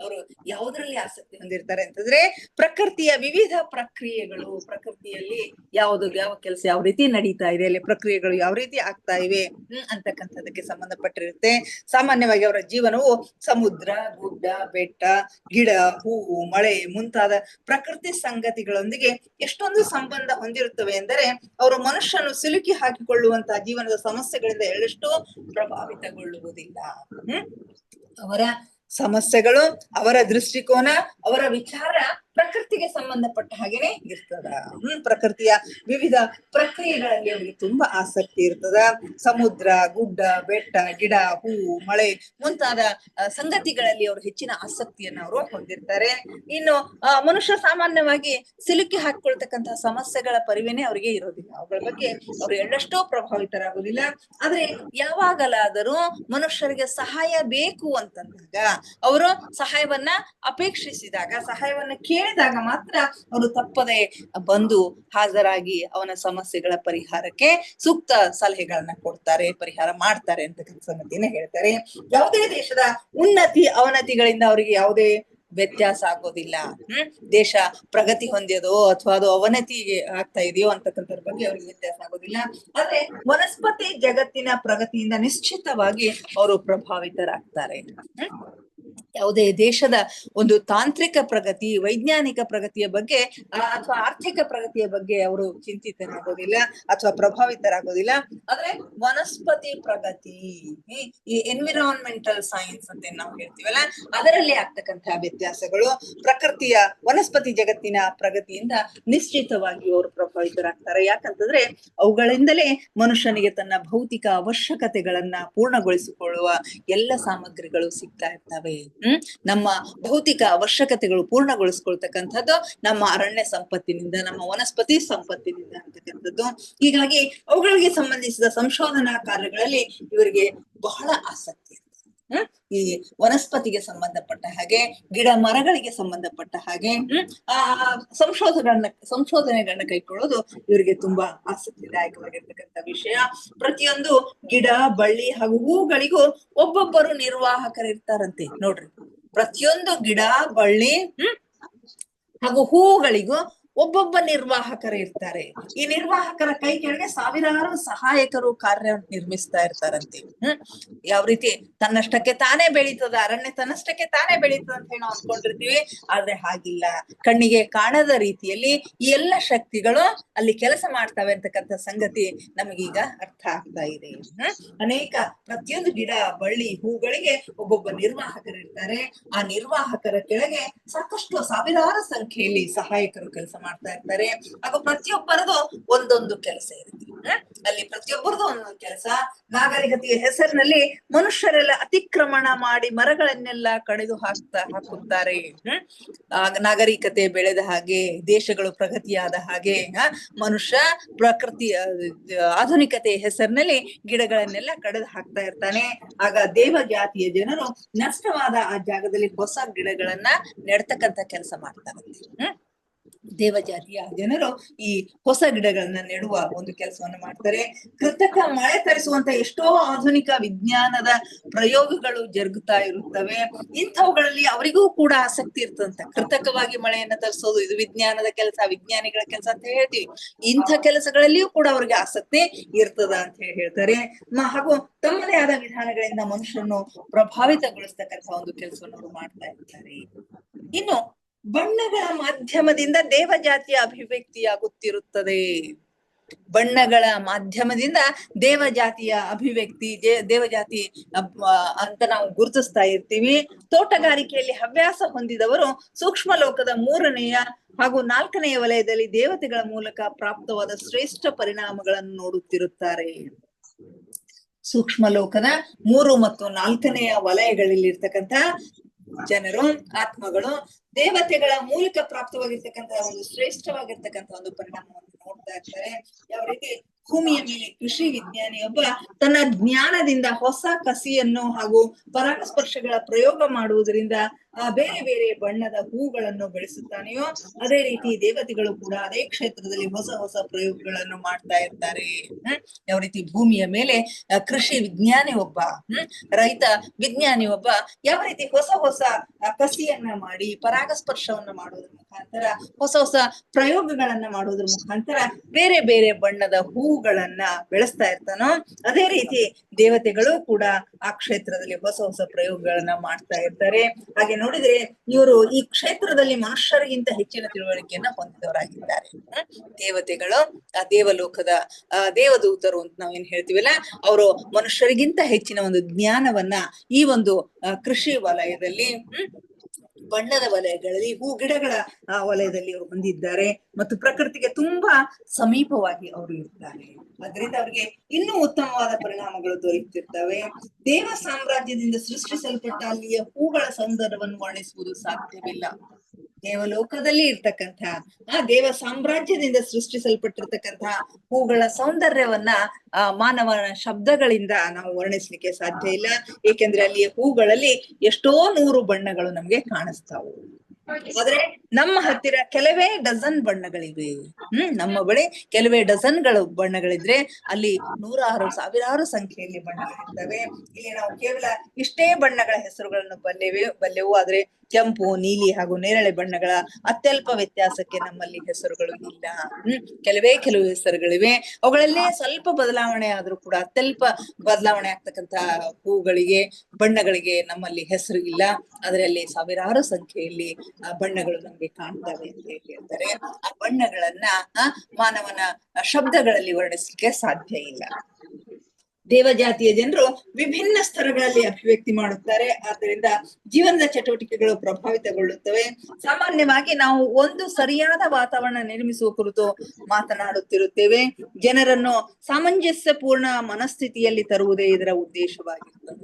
ಅವರು ಯಾವುದರಲ್ಲಿ ಆಸಕ್ತಿ ಹೊಂದಿರ್ತಾರೆ ಅಂತಂದ್ರೆ ಪ್ರಕೃತಿಯ ವಿವಿಧ ಪ್ರಕ್ರಿಯೆಗಳು, ಪ್ರಕೃತಿಯಲ್ಲಿ ಯಾವ ಕೆಲಸ ಯಾವ ರೀತಿ ನಡೀತಾ ಇದೆ, ಅಲ್ಲಿ ಪ್ರಕ್ರಿಯೆಗಳು ಯಾವ ರೀತಿ ಆಗ್ತಾ ಇವೆ ಅಂತಕ್ಕಂಥದಕ್ಕೆ ಸಂಬಂಧಪಟ್ಟಿರುತ್ತೆ. ಸಾಮಾನ್ಯವಾಗಿ ಅವರ ಜೀವನವು ಸಮುದ್ರ, ಗುಡ್ಡ, ಬೆಟ್ಟ, ಗಿಡ, ಹೂವು, ಮಳೆ ಮುಂತಾದ ಪ್ರಕೃತಿ ಸಂಗತಿಗಳೊಂದಿಗೆ ಎಷ್ಟೊಂದು ಸಂಬಂಧ ಹೊಂದಿರುತ್ತವೆ ಎಂದರೆ ಅವರು ಮನುಷ್ಯನು ಸಿಲುಕಿ ಹಾಕಿಕೊಳ್ಳುವಂತಹ ಜೀವನದ ಸಮಸ್ಯೆಗಳಿಂದ ಎಳ್ಳಷ್ಟೋ ಪ್ರಭಾವಿತಗೊಳ್ಳುವುದಿಲ್ಲ. ಅವರ ಸಮಸ್ಯೆಗಳು, ಅವರ ದೃಷ್ಟಿಕೋನ, ಅವರ ವಿಚಾರ ಪ್ರಕೃತಿಗೆ ಸಂಬಂಧಪಟ್ಟ ಹಾಗೇನೆ ಇರ್ತದ. ಪ್ರಕೃತಿಯ ವಿವಿಧ ಪ್ರಕ್ರಿಯೆಗಳಲ್ಲಿ ಅವರಿಗೆ ತುಂಬಾ ಆಸಕ್ತಿ ಇರ್ತದ. ಸಮುದ್ರ, ಗುಡ್ಡ, ಬೆಟ್ಟ, ಗಿಡ, ಹೂವು, ಮಳೆ ಮುಂತಾದ ಸಂಗತಿಗಳಲ್ಲಿ ಅವರು ಹೆಚ್ಚಿನ ಆಸಕ್ತಿಯನ್ನು ಅವರು ಹೊಂದಿರ್ತಾರೆ. ಇನ್ನು ಮನುಷ್ಯ ಸಾಮಾನ್ಯವಾಗಿ ಸಿಲುಕಿ ಹಾಕೊಳ್ತಕ್ಕಂತಹ ಸಮಸ್ಯೆಗಳ ಪರಿವೇನೆ ಅವರಿಗೆ ಇರೋದಿಲ್ಲ. ಅವುಗಳ ಬಗ್ಗೆ ಅವರು ಎಳ್ಳಷ್ಟೋ ಪ್ರಭಾವಿತರಾಗುವುದಿಲ್ಲ. ಆದ್ರೆ ಯಾವಾಗಲಾದರೂ ಮನುಷ್ಯರಿಗೆ ಸಹಾಯ ಬೇಕು ಅಂತಂದಾಗ, ಅವರು ಸಹಾಯವನ್ನ ಅಪೇಕ್ಷಿಸಿದಾಗ, ಸಹಾಯವನ್ನ ಕೇಳಿದಾಗ ಮಾತ್ರ ಅವರು ತಪ್ಪದೆ ಬಂದು ಹಾಜರಾಗಿ ಅವನ ಸಮಸ್ಯೆಗಳ ಪರಿಹಾರಕ್ಕೆ ಸೂಕ್ತ ಸಲಹೆಗಳನ್ನ ಕೊಡ್ತಾರೆ, ಪರಿಹಾರ ಮಾಡ್ತಾರೆ ಅಂತಕ್ಕಂಥ ಸಂಗತಿನ ಹೇಳ್ತಾರೆ. ಯಾವುದೇ ದೇಶದ ಉನ್ನತಿ ಅವನತಿಗಳಿಂದ ಅವರಿಗೆ ಯಾವುದೇ ವ್ಯತ್ಯಾಸ ಆಗೋದಿಲ್ಲ. ದೇಶ ಪ್ರಗತಿ ಹೊಂದಿದೋ ಅಥವಾ ಅದು ಅವನತಿಗೆ ಆಗ್ತಾ ಇದೆಯೋ ಅಂತಕ್ಕಂಥದ್ರ ಬಗ್ಗೆ ಅವ್ರಿಗೆ ವ್ಯತ್ಯಾಸ ಆಗೋದಿಲ್ಲ. ಆದ್ರೆ ವನಸ್ಪತಿ ಜಗತ್ತಿನ ಪ್ರಗತಿಯಿಂದ ನಿಶ್ಚಿತವಾಗಿ ಅವರು ಪ್ರಭಾವಿತರಾಗ್ತಾರೆ. ಯಾವುದೇ ದೇಶದ ಒಂದು ತಾಂತ್ರಿಕ ಪ್ರಗತಿ, ವೈಜ್ಞಾನಿಕ ಪ್ರಗತಿಯ ಬಗ್ಗೆ ಅಥವಾ ಆರ್ಥಿಕ ಪ್ರಗತಿಯ ಬಗ್ಗೆ ಅವರು ಚಿಂತಿತರಾಗೋದಿಲ್ಲ ಅಥವಾ ಪ್ರಭಾವಿತರಾಗೋದಿಲ್ಲ. ಆದ್ರೆ ವನಸ್ಪತಿ ಪ್ರಗತಿ, ಈ ಎನ್ವಿರಾನ್ಮೆಂಟಲ್ ಸೈನ್ಸ್ ಅಂತ ನಾವು ಹೇಳ್ತೀವಲ್ಲ, ಅದರಲ್ಲಿ ಆಗ್ತಕ್ಕಂತಹ ವ್ಯತ್ಯಾಸಗಳು ಪ್ರಕೃತಿಯ ವನಸ್ಪತಿ ಜಗತ್ತಿನ ಪ್ರಗತಿಯಿಂದ ನಿಶ್ಚಿತವಾಗಿ ಅವರು ಪ್ರಭಾವಿತರಾಗ್ತಾರೆ. ಯಾಕಂತಂದ್ರೆ ಅವುಗಳಿಂದಲೇ ಮನುಷ್ಯನಿಗೆ ತನ್ನ ಭೌತಿಕ ಅವಶ್ಯಕತೆಗಳನ್ನ ಪೂರ್ಣಗೊಳಿಸಿಕೊಳ್ಳುವ ಎಲ್ಲ ಸಾಮಗ್ರಿಗಳು ಸಿಗ್ತಾ ಇರ್ತವೆ. ನಮ್ಮ ಭೌತಿಕ ಅವಶ್ಯಕತೆಗಳು ಪೂರ್ಣಗೊಳಿಸ್ಕೊಳ್ತಕ್ಕಂಥದ್ದು ನಮ್ಮ ಅರಣ್ಯ ಸಂಪತ್ತಿನಿಂದ, ನಮ್ಮ ವನಸ್ಪತಿ ಸಂಪತ್ತಿನಿಂದ ಅಂತಕ್ಕಂಥದ್ದು. ಹೀಗಾಗಿ ಅವುಗಳಿಗೆ ಸಂಬಂಧಿಸಿದ ಸಂಶೋಧನಾ ಕಾರ್ಯಗಳಲ್ಲಿ ಇವರಿಗೆ ಬಹಳ ಆಸಕ್ತಿ ಇರ್ತದೆ. ಈ ವನಸ್ಪತಿಗೆ ಸಂಬಂಧಪಟ್ಟ ಹಾಗೆ, ಗಿಡ ಮರಗಳಿಗೆ ಸಂಬಂಧಪಟ್ಟ ಹಾಗೆ ಆ ಸಂಶೋಧನೆಗಳನ್ನ ಕೈಗೊಳ್ಳೋದು ಇವರಿಗೆ ತುಂಬಾ ಆಸಕ್ತಿದಾಯಕವಾಗಿರ್ತಕ್ಕಂಥ ವಿಷಯ. ಪ್ರತಿಯೊಂದು ಗಿಡ, ಬಳ್ಳಿ ಹಾಗೂ ಹೂಗಳಿಗೂ ಒಬ್ಬೊಬ್ಬರು ನಿರ್ವಾಹಕರು ಇರ್ತಾರಂತೆ ನೋಡ್ರಿ. ಪ್ರತಿಯೊಂದು ಗಿಡ, ಬಳ್ಳಿ ಹಾಗೂ ಹೂಗಳಿಗೂ ಒಬ್ಬೊಬ್ಬ ನಿರ್ವಾಹಕರು ಇರ್ತಾರೆ. ಈ ನಿರ್ವಾಹಕರ ಕೈ ಕೆಳಗೆ ಸಾವಿರಾರು ಸಹಾಯಕರು ಕಾರ್ಯ ನಿರ್ಮಿಸ್ತಾ ಇರ್ತಾರಂತೆ. ಯಾವ ರೀತಿ ತನ್ನಷ್ಟಕ್ಕೆ ತಾನೇ ಬೆಳೀತದ, ಅರಣ್ಯ ತನ್ನಷ್ಟಕ್ಕೆ ತಾನೇ ಬೆಳೀತದ ಅಂತ ಹೇಳಿ ನಾವು ಅನ್ಕೊಂಡಿರ್ತೀವಿ. ಆದ್ರೆ ಹಾಗಿಲ್ಲ. ಕಣ್ಣಿಗೆ ಕಾಣದ ರೀತಿಯಲ್ಲಿ ಈ ಎಲ್ಲ ಶಕ್ತಿಗಳು ಅಲ್ಲಿ ಕೆಲಸ ಮಾಡ್ತವೆ ಅಂತಕ್ಕಂಥ ಸಂಗತಿ ನಮಗೀಗ ಅರ್ಥ ಆಗ್ತಾ ಇದೆ. ಅನೇಕ ಪ್ರತಿಯೊಂದು ಗಿಡ, ಬಳ್ಳಿ, ಹೂಗಳಿಗೆ ಒಬ್ಬೊಬ್ಬ ನಿರ್ವಾಹಕರು ಇರ್ತಾರೆ. ಆ ನಿರ್ವಾಹಕರ ಕೆಳಗೆ ಸಾಕಷ್ಟು ಸಾವಿರಾರು ಸಂಖ್ಯೆಯಲ್ಲಿ ಸಹಾಯಕರು ಕೆಲಸ ಮಾಡ್ತಾ ಇರ್ತಾರೆ. ಹಾಗೂ ಪ್ರತಿಯೊಬ್ಬರದು ಒಂದೊಂದು ಕೆಲಸ ಇರುತ್ತೆ. ಅಲ್ಲಿ ಪ್ರತಿಯೊಬ್ಬರದು ಒಂದೊಂದು ಕೆಲಸ. ನಾಗರಿಕತೆಯ ಹೆಸರಿನಲ್ಲಿ ಮನುಷ್ಯರೆಲ್ಲ ಅತಿಕ್ರಮಣ ಮಾಡಿ ಮರಗಳನ್ನೆಲ್ಲ ಕಡಿದು ಹಾಕುತ್ತಾರೆ. ನಾಗರಿಕತೆ ಬೆಳೆದ ಹಾಗೆ, ದೇಶಗಳು ಪ್ರಗತಿಯಾದ ಹಾಗೆ ಮನುಷ್ಯ ಪ್ರಕೃತಿ ಆಧುನಿಕತೆಯ ಹೆಸರಿನಲ್ಲಿ ಗಿಡಗಳನ್ನೆಲ್ಲ ಕಡಿದು ಹಾಕ್ತಾ ಇರ್ತಾನೆ. ಆಗ ದೇವ ಜಾತಿಯ ಜನರು ನಷ್ಟವಾದ ಆ ಜಾಗದಲ್ಲಿ ಹೊಸ ಗಿಡಗಳನ್ನ ನೆಡ್ತಕ್ಕಂಥ ಕೆಲಸ ಮಾಡ್ತಾರಂತೆ. ದೇವಜಾತಿಯ ಜನರು ಈ ಹೊಸ ಗಿಡಗಳನ್ನ ನೆಡುವ ಒಂದು ಕೆಲಸವನ್ನು ಮಾಡ್ತಾರೆ. ಕೃತಕ ಮಳೆ ತರಿಸುವಂತ ಎಷ್ಟೋ ಆಧುನಿಕ ವಿಜ್ಞಾನದ ಪ್ರಯೋಗಗಳು ಜರುಗುತ್ತಾ ಇರುತ್ತವೆ. ಇಂಥವುಗಳಲ್ಲಿ ಅವರಿಗೂ ಕೂಡ ಆಸಕ್ತಿ ಇರ್ತದಂತ. ಕೃತಕವಾಗಿ ಮಳೆಯನ್ನ ತರಿಸೋದು ಇದು ವಿಜ್ಞಾನದ ಕೆಲಸ, ವಿಜ್ಞಾನಿಗಳ ಕೆಲಸ ಅಂತ ಹೇಳ್ತೀವಿ. ಇಂಥ ಕೆಲಸಗಳಲ್ಲಿಯೂ ಕೂಡ ಅವ್ರಿಗೆ ಆಸಕ್ತಿ ಇರ್ತದ ಅಂತ ಹೇಳ್ತಾರೆ. ಹಾಗೂ ತಮ್ಮದೇ ಆದ ವಿಧಾನಗಳಿಂದ ಮನುಷ್ಯರನ್ನು ಪ್ರಭಾವಿತಗೊಳಿಸ್ತಕ್ಕಂಥ ಒಂದು ಕೆಲಸವನ್ನು ಅವರು ಮಾಡ್ತಾ ಇರ್ತಾರೆ. ಇನ್ನು ಬಣ್ಣಗಳ ಮಾಧ್ಯಮದಿಂದ ದೇವಜಾತಿಯ ಅಭಿವ್ಯಕ್ತಿಯಾಗುತ್ತಿರುತ್ತದೆ. ಬಣ್ಣಗಳ ಮಾಧ್ಯಮದಿಂದ ದೇವಜಾತಿಯ ಅಭಿವ್ಯಕ್ತಿ, ದೇವಜಾತಿ ಅಂತ ನಾವು ಗುರುತಿಸ್ತಾ ಇರ್ತೀವಿ. ತೋಟಗಾರಿಕೆಯಲ್ಲಿ ಹವ್ಯಾಸ ಹೊಂದಿದವರು ಸೂಕ್ಷ್ಮ ಲೋಕದ 3ನೆಯ ಹಾಗೂ 4ನೆಯ ವಲಯದಲ್ಲಿ ದೇವತೆಗಳ ಮೂಲಕ ಪ್ರಾಪ್ತವಾದ ಶ್ರೇಷ್ಠ ಪರಿಣಾಮಗಳನ್ನು ನೋಡುತ್ತಿರುತ್ತಾರೆ. ಸೂಕ್ಷ್ಮ ಲೋಕದ 3 ಮತ್ತು 4ನೆಯ ವಲಯಗಳಲ್ಲಿ ಇರ್ತಕ್ಕಂಥ ಜನರು, ಆತ್ಮಗಳು ದೇವತೆಗಳ ಮೂಲಕ ಪ್ರಾಪ್ತವಾಗಿರ್ತಕ್ಕಂತಹ ಒಂದು ಶ್ರೇಷ್ಠವಾಗಿರ್ತಕ್ಕಂಥ ಒಂದು ಪರಿಣಾಮವನ್ನು ನೋಡ್ತಾ ಇರ್ತಾರೆ. ಯಾವ ರೀತಿ ಭೂಮಿಯ ಮೇಲೆ ಕೃಷಿ ವಿಜ್ಞಾನಿಯೊಬ್ಬ ತನ್ನ ಜ್ಞಾನದಿಂದ ಹೊಸ ಕಸಿಯನ್ನು ಹಾಗೂ ಪರಾಗಸ್ಪರ್ಶಗಳ ಪ್ರಯೋಗ ಮಾಡುವುದರಿಂದ ಬೇರೆ ಬೇರೆ ಬಣ್ಣದ ಹೂಗಳನ್ನು ಬೆಳೆಸುತ್ತಾನೆಯೋ, ಅದೇ ರೀತಿ ದೇವತೆಗಳು ಕೂಡ ಅದೇ ಕ್ಷೇತ್ರದಲ್ಲಿ ಹೊಸ ಹೊಸ ಪ್ರಯೋಗಗಳನ್ನು ಮಾಡ್ತಾ ಇರ್ತಾರೆ. ಯಾವ ರೀತಿ ಭೂಮಿಯ ಮೇಲೆ ಕೃಷಿ ವಿಜ್ಞಾನಿ ಒಬ್ಬ, ರೈತ ವಿಜ್ಞಾನಿ ಒಬ್ಬ ಯಾವ ರೀತಿ ಹೊಸ ಹೊಸ ಕಸಿಯನ್ನ ಮಾಡಿ ಪರಾಗಸ್ಪರ್ಶವನ್ನ ಮಾಡೋದ್ರ ಮುಖಾಂತರ, ಹೊಸ ಹೊಸ ಪ್ರಯೋಗಗಳನ್ನ ಮಾಡೋದ್ರ ಮುಖಾಂತರ ಬೇರೆ ಬೇರೆ ಬಣ್ಣದ ಹೂಗಳನ್ನ ಬೆಳೆಸ್ತಾ ಇರ್ತಾನೋ, ಅದೇ ರೀತಿ ದೇವತೆಗಳು ಕೂಡ ಆ ಕ್ಷೇತ್ರದಲ್ಲಿ ಹೊಸ ಹೊಸ ಪ್ರಯೋಗಗಳನ್ನ ಮಾಡ್ತಾ ಇರ್ತಾರೆ. ಹಾಗೆ ನೋಡಿದ್ರೆ ಇವರು ಈ ಕ್ಷೇತ್ರದಲ್ಲಿ ಮನುಷ್ಯರಿಗಿಂತ ಹೆಚ್ಚಿನ ತಿಳುವಳಿಕೆಯನ್ನ ಹೊಂದಿದವರಾಗಿದ್ದಾರೆ. ದೇವತೆಗಳು ಆ ದೇವಲೋಕದ ದೇವದೂತರು ಅಂತ ನಾವೇನ್ ಹೇಳ್ತೀವಲ್ಲ, ಅವರು ಮನುಷ್ಯರಿಗಿಂತ ಹೆಚ್ಚಿನ ಒಂದು ಜ್ಞಾನವನ್ನ ಈ ಒಂದು ಕೃಷಿ ವಲಯದಲ್ಲಿ, ಬಣ್ಣದ ವಲಯಗಳಲ್ಲಿ, ಹೂ ಗಿಡಗಳ ವಲಯದಲ್ಲಿ ಅವರು ಹೊಂದಿದ್ದಾರೆ. ಮತ್ತು ಪ್ರಕೃತಿಗೆ ತುಂಬಾ ಸಮೀಪವಾಗಿ ಅವರು ಇರ್ತಾರೆ. ಅದರಿಂದ ಅವರಿಗೆ ಇನ್ನೂ ಉತ್ತಮವಾದ ಪರಿಣಾಮಗಳು ದೊರೆಯುತ್ತಿರ್ತವೆ. ದೇವ ಸಾಮ್ರಾಜ್ಯದಿಂದ ಸೃಷ್ಟಿಸಲ್ಪಟ್ಟ ಅಲ್ಲಿಯ ಹೂಗಳ ಸೌಂದರ್ಯವನ್ನು ವರ್ಣಿಸುವುದು ಸಾಧ್ಯವಿಲ್ಲ. ದೇವಲೋಕದಲ್ಲಿ ಇರ್ತಕ್ಕಂಥ ದೇವ ಸಾಮ್ರಾಜ್ಯದಿಂದ ಸೃಷ್ಟಿಸಲ್ಪಟ್ಟಿರ್ತಕ್ಕಂತಹ ಹೂಗಳ ಸೌಂದರ್ಯವನ್ನ ಮಾನವನ ಶಬ್ದಗಳಿಂದ ನಾವು ವರ್ಣಿಸ್ಲಿಕ್ಕೆ ಸಾಧ್ಯ ಇಲ್ಲ. ಏಕೆಂದ್ರೆ ಅಲ್ಲಿಯ ಹೂಗಳಲ್ಲಿ ಎಷ್ಟೋ 100 ಬಣ್ಣಗಳು ನಮ್ಗೆ ಕಾಣಿಸ್ತಾವು. ಆದ್ರೆ ನಮ್ಮ ಹತ್ತಿರ ಕೆಲವೇ ಡಜನ್ ಬಣ್ಣಗಳಿವೆ. ನಮ್ಮ ಬಳಿ ಕೆಲವೇ ಡಜನ್ಗಳು ಬಣ್ಣಗಳಿದ್ರೆ ಅಲ್ಲಿ 100 ಸಾವಿರಾರು ಸಂಖ್ಯೆಯಲ್ಲಿ ಬಣ್ಣಗಳಿರ್ತವೆ. ಇಲ್ಲಿ ನಾವು ಕೇವಲ ಇಷ್ಟೇ ಬಣ್ಣಗಳ ಹೆಸರುಗಳನ್ನು ಬಲ್ಲೆವು. ಆದ್ರೆ ಕೆಂಪು, ನೀಲಿ ಹಾಗೂ ನೇರಳೆ ಬಣ್ಣಗಳ ಅತ್ಯಲ್ಪ ವ್ಯತ್ಯಾಸಕ್ಕೆ ನಮ್ಮಲ್ಲಿ ಹೆಸರುಗಳು ಇಲ್ಲ. ಕೆಲವು ಹೆಸರುಗಳಿವೆ. ಅವುಗಳಲ್ಲೇ ಸ್ವಲ್ಪ ಬದಲಾವಣೆ ಆದ್ರೂ ಕೂಡ ಅತ್ಯಲ್ಪ ಬದಲಾವಣೆ ಆಗ್ತಕ್ಕಂತ ಹೂಗಳಿಗೆ, ಬಣ್ಣಗಳಿಗೆ ನಮ್ಮಲ್ಲಿ ಹೆಸರು ಇಲ್ಲ. ಅದರಲ್ಲಿ ಸಾವಿರಾರು ಸಂಖ್ಯೆಯಲ್ಲಿ ಬಣ್ಣಗಳು ನಮ್ಗೆ ಕಾಣ್ತವೆ ಅಂತ ಹೇಳ್ತಾರೆ. ಆ ಬಣ್ಣಗಳನ್ನ ಮಾನವನ ಶಬ್ದಗಳಲ್ಲಿ ವರ್ಣಿಸ್ಲಿಕ್ಕೆ ಸಾಧ್ಯ ಇಲ್ಲ. ದೇವಜಾತಿಯ ಜನರು ವಿಭಿನ್ನ ಸ್ತರಗಳಲ್ಲಿ ಅಭಿವ್ಯಕ್ತಿ ಮಾಡುತ್ತಾರೆ. ಆದ್ದರಿಂದ ಜೀವನದ ಚಟುವಟಿಕೆಗಳು ಪ್ರಭಾವಿತಗೊಳ್ಳುತ್ತವೆ. ಸಾಮಾನ್ಯವಾಗಿ ನಾವು ಒಂದು ಸರಿಯಾದ ವಾತಾವರಣ ನಿರ್ಮಿಸುವ ಕುರಿತು ಮಾತನಾಡುತ್ತಿರುತ್ತೇವೆ. ಜನರನ್ನು ಸಾಮಂಜಸ್ಯಪೂರ್ಣ ಮನಸ್ಥಿತಿಯಲ್ಲಿ ತರುವುದೇ ಇದರ ಉದ್ದೇಶವಾಗಿರುತ್ತದೆ.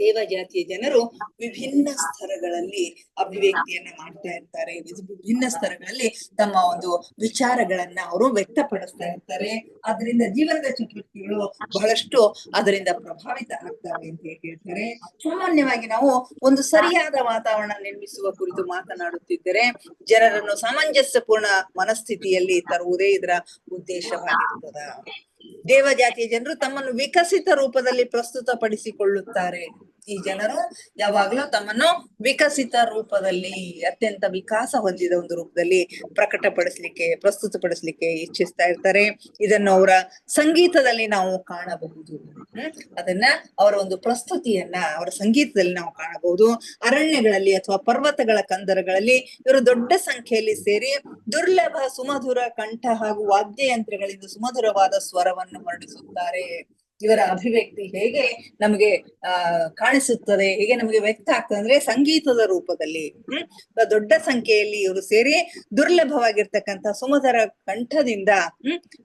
ದೇವ ಜಾತಿಯ ಜನರು ವಿಭಿನ್ನ ಸ್ತರಗಳಲ್ಲಿ ಅಭಿವ್ಯಕ್ತಿಯನ್ನ ಮಾಡ್ತಾ ಇರ್ತಾರೆ. ವಿಭಿನ್ನ ಸ್ತರಗಳಲ್ಲಿ ತಮ್ಮ ಒಂದು ವಿಚಾರಗಳನ್ನ ಅವರು ವ್ಯಕ್ತಪಡಿಸ್ತಾ ಇರ್ತಾರೆ. ಅದರಿಂದ ಜೀವನದ ಚಟುವಟಿಕೆಗಳು ಬಹಳಷ್ಟು ಅದರಿಂದ ಪ್ರಭಾವಿತ ಆಗ್ತವೆ ಅಂತ ಹೇಳ್ತಾರೆ. ಸಾಮಾನ್ಯವಾಗಿ ನಾವು ಒಂದು ಸರಿಯಾದ ವಾತಾವರಣ ನಿರ್ಮಿಸುವ ಕುರಿತು ಮಾತನಾಡುತ್ತಿದ್ದರೆ ಜನರನ್ನು ಸಾಮಂಜಸ್ಯಪೂರ್ಣ ಮನಸ್ಥಿತಿಯಲ್ಲಿ ತರುವುದೇ ಇದರ ಉದ್ದೇಶವಾಗಿರ್ತದ. ದೇವ ಜಾತಿಯ ಜನರು ತಮ್ಮನ್ನು ವಿಕಸಿತ ರೂಪದಲ್ಲಿ ಪ್ರಸ್ತುತಪಡಿಸಿಕೊಳ್ಳುತ್ತಾರೆ. ಈ ಜನರು ಯಾವಾಗ್ಲೂ ತಮ್ಮನ್ನು ವಿಕಸಿತ ರೂಪದಲ್ಲಿ, ಅತ್ಯಂತ ವಿಕಾಸ ಹೊಂದಿದ ಒಂದು ರೂಪದಲ್ಲಿ ಪ್ರಸ್ತುತಪಡಿಸ್ಲಿಕ್ಕೆ ಇಚ್ಛಿಸ್ತಾ ಇರ್ತಾರೆ. ಇದನ್ನು ಅವರ ಸಂಗೀತದಲ್ಲಿ ನಾವು ಕಾಣಬಹುದು. ಅದನ್ನ ಅವರ ಒಂದು ಪ್ರಸ್ತುತಿಯನ್ನ ಅವರ ಸಂಗೀತದಲ್ಲಿ ನಾವು ಕಾಣಬಹುದು. ಅರಣ್ಯಗಳಲ್ಲಿ ಅಥವಾ ಪರ್ವತಗಳ ಕಂದರಗಳಲ್ಲಿ ಇವರು ದೊಡ್ಡ ಸಂಖ್ಯೆಯಲ್ಲಿ ಸೇರಿ ದುರ್ಲಭ ಸುಮಧುರ ಕಂಠ ಹಾಗೂ ವಾದ್ಯಯಂತ್ರಗಳಿಂದ ಸುಮಧುರವಾದ ಸ್ವರವನ್ನು ಹೊರಡಿಸುತ್ತಾರೆ. ಇವರ ಅಭಿವ್ಯಕ್ತಿ ಹೇಗೆ ನಮಗೆ ಕಾಣಿಸುತ್ತದೆ, ಹೇಗೆ ನಮಗೆ ವ್ಯಕ್ತ ಆಗ್ತದೆ ಅಂದ್ರೆ ಸಂಗೀತದ ರೂಪದಲ್ಲಿ. ದೊಡ್ಡ ಸಂಖ್ಯೆಯಲ್ಲಿ ಇವರು ಸೇರಿ ದುರ್ಲಭವಾಗಿರ್ತಕ್ಕಂಥ ಸುಮಧುರ ಕಂಠದಿಂದ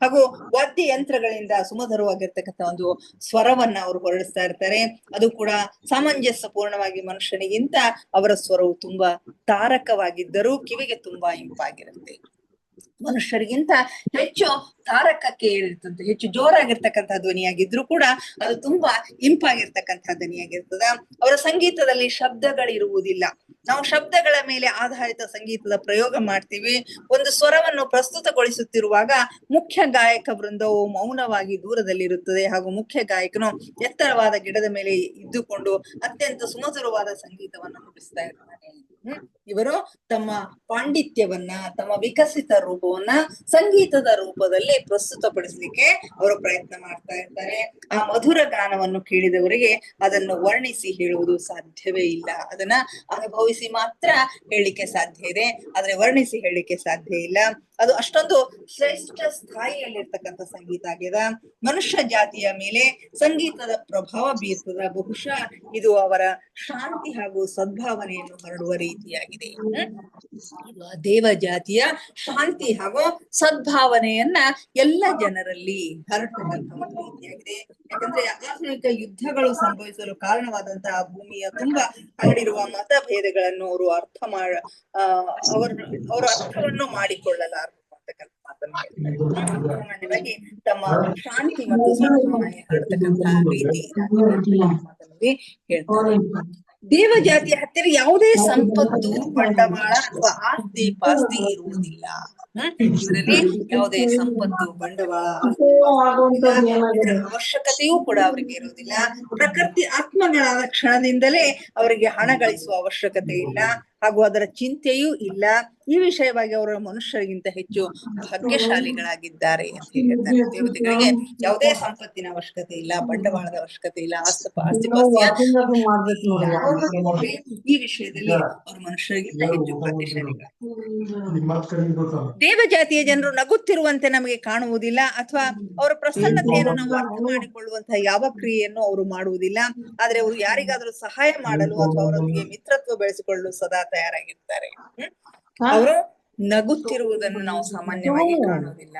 ಹಾಗೂ ವಾದ್ಯ ಯಂತ್ರಗಳಿಂದ ಸುಮಧುರವಾಗಿರ್ತಕ್ಕಂಥ ಒಂದು ಸ್ವರವನ್ನ ಅವರು ಹೊರಡಿಸ್ತಾ ಇರ್ತಾರೆ. ಅದು ಕೂಡ ಸಾಮಂಜಸ್ಯಪೂರ್ಣವಾಗಿ ಮನುಷ್ಯನಿಗಿಂತ ಅವರ ಸ್ವರವು ತುಂಬಾ ತಾರಕವಾಗಿದ್ದರೂ ಕಿವಿಗೆ ತುಂಬಾ ಇಂಪಾಗಿರುತ್ತೆ. ಮನುಷ್ಯರಿಗಿಂತ ಹೆಚ್ಚು ತಾರಕಕ್ಕೆ ಏರಿರ್ತದೆ, ಹೆಚ್ಚು ಜೋರಾಗಿರ್ತಕ್ಕಂಥ ಧ್ವನಿಯಾಗಿದ್ರು ಕೂಡ ಅದು ತುಂಬಾ ಇಂಪಾಗಿರ್ತಕ್ಕಂಥ ಧ್ವನಿಯಾಗಿರ್ತದ. ಅವರ ಸಂಗೀತದಲ್ಲಿ ಶಬ್ದಗಳಿರುವುದಿಲ್ಲ. ನಾವು ಶಬ್ದಗಳ ಮೇಲೆ ಆಧಾರಿತ ಸಂಗೀತದ ಪ್ರಯೋಗ ಮಾಡ್ತೀವಿ. ಒಂದು ಸ್ವರವನ್ನು ಪ್ರಸ್ತುತಗೊಳಿಸುತ್ತಿರುವಾಗ ಮುಖ್ಯ ಗಾಯಕ ವೃಂದವು ಮೌನವಾಗಿ ದೂರದಲ್ಲಿರುತ್ತದೆ ಹಾಗೂ ಮುಖ್ಯ ಗಾಯಕನು ಎತ್ತರವಾದ ಗಿಡದ ಮೇಲೆ ಇದ್ದುಕೊಂಡು ಅತ್ಯಂತ ಸುಮಧುರವಾದ ಸಂಗೀತವನ್ನು ನುಡಿಸ್ತಾ ಇರ್ತಾನೆ. ಇವರು ತಮ್ಮ ಪಾಂಡಿತ್ಯವನ್ನ, ತಮ್ಮ ವಿಕಸಿತ ರೂಪವನ್ನ ಸಂಗೀತದ ರೂಪದಲ್ಲಿ ಪ್ರಸ್ತುತಪಡಿಸ್ಲಿಕ್ಕೆ ಅವರು ಪ್ರಯತ್ನ ಮಾಡ್ತಾ ಇರ್ತಾರೆ. ಆ ಮಧುರ ಗಾನವನ್ನು ಕೇಳಿದವರಿಗೆ ಅದನ್ನು ವರ್ಣಿಸಿ ಹೇಳುವುದು ಸಾಧ್ಯವೇ ಇಲ್ಲ. ಅದನ್ನ ಅನುಭವಿಸಿ ಮಾತ್ರ ಹೇಳಲಿಕ್ಕೆ ಸಾಧ್ಯ ಇದೆ, ಆದ್ರೆ ವರ್ಣಿಸಿ ಹೇಳಲಿಕ್ಕೆ ಸಾಧ್ಯ ಇಲ್ಲ. ಅದು ಅಷ್ಟೊಂದು ಶ್ರೇಷ್ಠ ಸ್ಥಾಯಿಯಲ್ಲಿರ್ತಕ್ಕಂಥ ಸಂಗೀತ ಆಗ್ಯದ. ಮನುಷ್ಯ ಜಾತಿಯ ಮೇಲೆ ಸಂಗೀತದ ಪ್ರಭಾವ ಬೀರ್ತದ. ಬಹುಶಃ ಇದು ಅವರ ಶಾಂತಿ ಹಾಗೂ ಸದ್ಭಾವನೆಯನ್ನು ಹರಡುವ ರೀತಿಯಾಗಿದೆ. ಇದು ದೇವ ಜಾತಿಯ ಶಾಂತಿ ಹಾಗೂ ಸದ್ಭಾವನೆಯನ್ನ ಎಲ್ಲ ಜನರಲ್ಲಿ ಹರಡ್ತಕ್ಕಂಥ ಒಂದು ರೀತಿಯಾಗಿದೆ. ಯಾಕಂದ್ರೆ ಆಧುನಿಕ ಯುದ್ಧಗಳು ಸಂಭವಿಸಲು ಕಾರಣವಾದಂತಹ ಭೂಮಿಯ ತುಂಬಾ ಹರಡಿರುವ ಮತಭೇದಗಳನ್ನು ಅವರು ಅವರ ಅರ್ಥವನ್ನು ಮಾಡಿಕೊಳ್ಳಲಾರ ಸಾಮಾನ್ಯವಾಗಿ ತಮ್ಮ ಶಾಂತಿ ಮತ್ತು ಸದ್ಭಾವನೆ ಹರಡ್ತಕ್ಕಂತಹ ರೀತಿ ಹೇಳ್ತಾರೆ. ದೇವ ಜಾತಿಯ ಹತ್ತಿರ ಯಾವುದೇ ಸಂಪತ್ತು, ಬಂಡವಾಳ ಅಥವಾ ಆಸ್ತಿ ಪಾಸ್ತಿ ಇರುವುದಿಲ್ಲ. ಇವರಲ್ಲಿ ಯಾವುದೇ ಸಂಪತ್ತು, ಬಂಡವಾಳ, ಅವಶ್ಯಕತೆಯೂ ಕೂಡ ಅವರಿಗೆ ಇರುವುದಿಲ್ಲ. ಪ್ರಕೃತಿ ಆತ್ಮಗಳಾದ ಕ್ಷಣದಿಂದಲೇ ಅವರಿಗೆ ಹಣ ಗಳಿಸುವ ಅವಶ್ಯಕತೆ ಇಲ್ಲ ಹಾಗೂ ಅದರ ಚಿಂತೆಯೂ ಇಲ್ಲ. ಈ ವಿಷಯವಾಗಿ ಅವರು ಮನುಷ್ಯರಿಗಿಂತ ಹೆಚ್ಚು ಭಾಗ್ಯಶಾಲಿಗಳಾಗಿದ್ದಾರೆ ಅಂತ ಹೇಳ್ತಾರೆ. ದೇವತೆಗಳಿಗೆ ಯಾವುದೇ ಸಂಪತ್ತಿನ ಅವಶ್ಯಕತೆ ಇಲ್ಲ, ಬಂಡವಾಳದ ಅವಶ್ಯಕತೆ ಇಲ್ಲ, ಆಸ್ತಿಪಾಸ್ತಿಯ ಈ ವಿಷಯದಲ್ಲಿ ಅವರು ಮನುಷ್ಯರಿಗಿಂತ ಹೆಚ್ಚು ಭಾಗ್ಯಶಾಲಿಗಳು. ದೇವ ಜಾತಿಯ ಜನರು ನಗುತ್ತಿರುವಂತೆ ನಮಗೆ ಕಾಣುವುದಿಲ್ಲ ಅಥವಾ ಅವರ ಪ್ರಸನ್ನತೆಯನ್ನು ನಾವು ಅರ್ಥ ಮಾಡಿಕೊಳ್ಳುವಂತಹ ಯಾವ ಕ್ರಿಯೆಯನ್ನು ಅವರು ಮಾಡುವುದಿಲ್ಲ. ಆದ್ರೆ ಅವರು ಯಾರಿಗಾದ್ರೂ ಸಹಾಯ ಮಾಡಲು ಅಥವಾ ಅವರೊಂದಿಗೆ ಮಿತ್ರತ್ವ ಬೆಳೆಸಿಕೊಳ್ಳಲು ಸದಾ ತಯಾರಾಗಿರ್ತಾರೆ. ಅವರು ನಗುತ್ತಿರುವುದನ್ನು ನಾವು ಸಾಮಾನ್ಯವಾಗಿ ಕಾಣುವುದಿಲ್ಲ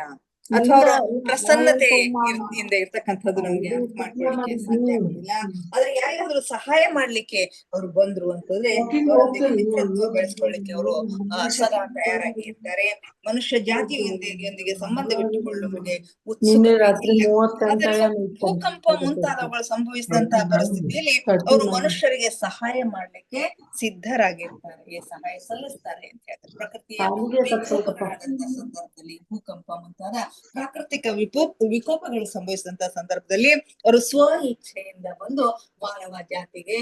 ಅಥವಾ ಅವರ ಪ್ರಸನ್ನತೆ ಇಂದ ಇರ್ತಕ್ಕಂಥದ್ದು ನಮ್ಗೆ ಅರ್ಥ ಮಾಡ್ಕೊಳ್ಳಿಕ್ಕೆ ಸಾಧ್ಯ ಆಗುದಿಲ್ಲ. ಆದ್ರೆ ಯಾರಿಗಾದ್ರೂ ಸಹಾಯ ಮಾಡ್ಲಿಕ್ಕೆ ಅವರು ಬಂದ್ರು ಅಂತಂದ್ರೆ ಅವರೊಂದಿಗೆ ಮಿತ್ರತ್ವ ಬೆಳೆಸ್ಕೊಳ್ಳಿಕ್ಕೆ ಅವರು ಸದಾ ತಯಾರಾಗಿ ಇರ್ತಾರೆ. ಮನುಷ್ಯ ಜಾತಿಯೊಂದಿಗೆ ಸಂಬಂಧವಿಟ್ಟುಕೊಳ್ಳುವುದಕ್ಕೆ ಭೂಕಂಪ ಮುಂತಾದವುಗಳು ಸಂಭವಿಸಿದಂತಹ ಪರಿಸ್ಥಿತಿಯಲ್ಲಿ ಅವರು ಮನುಷ್ಯರಿಗೆ ಸಹಾಯ ಮಾಡ್ಲಿಕ್ಕೆ ಸಿದ್ಧರಾಗಿರ್ತಾರೆ, ಸಹಾಯ ಸಲ್ಲಿಸ್ತಾರೆ ಅಂತ ಹೇಳ್ತಾರೆ. ಪ್ರಕೃತಿಯ ಸಂದರ್ಭದಲ್ಲಿ ಭೂಕಂಪ ಮುಂತಾದ ಪ್ರಾಕೃತಿಕ ವಿಕೋಪಗಳು ಸಂಭವಿಸಿದಂತಹ ಸಂದರ್ಭದಲ್ಲಿ ಅವರು ಸ್ವ ಇಚ್ಛೆಯಿಂದ ಬಂದು ಮಾನವ ಜಾತಿಗೆ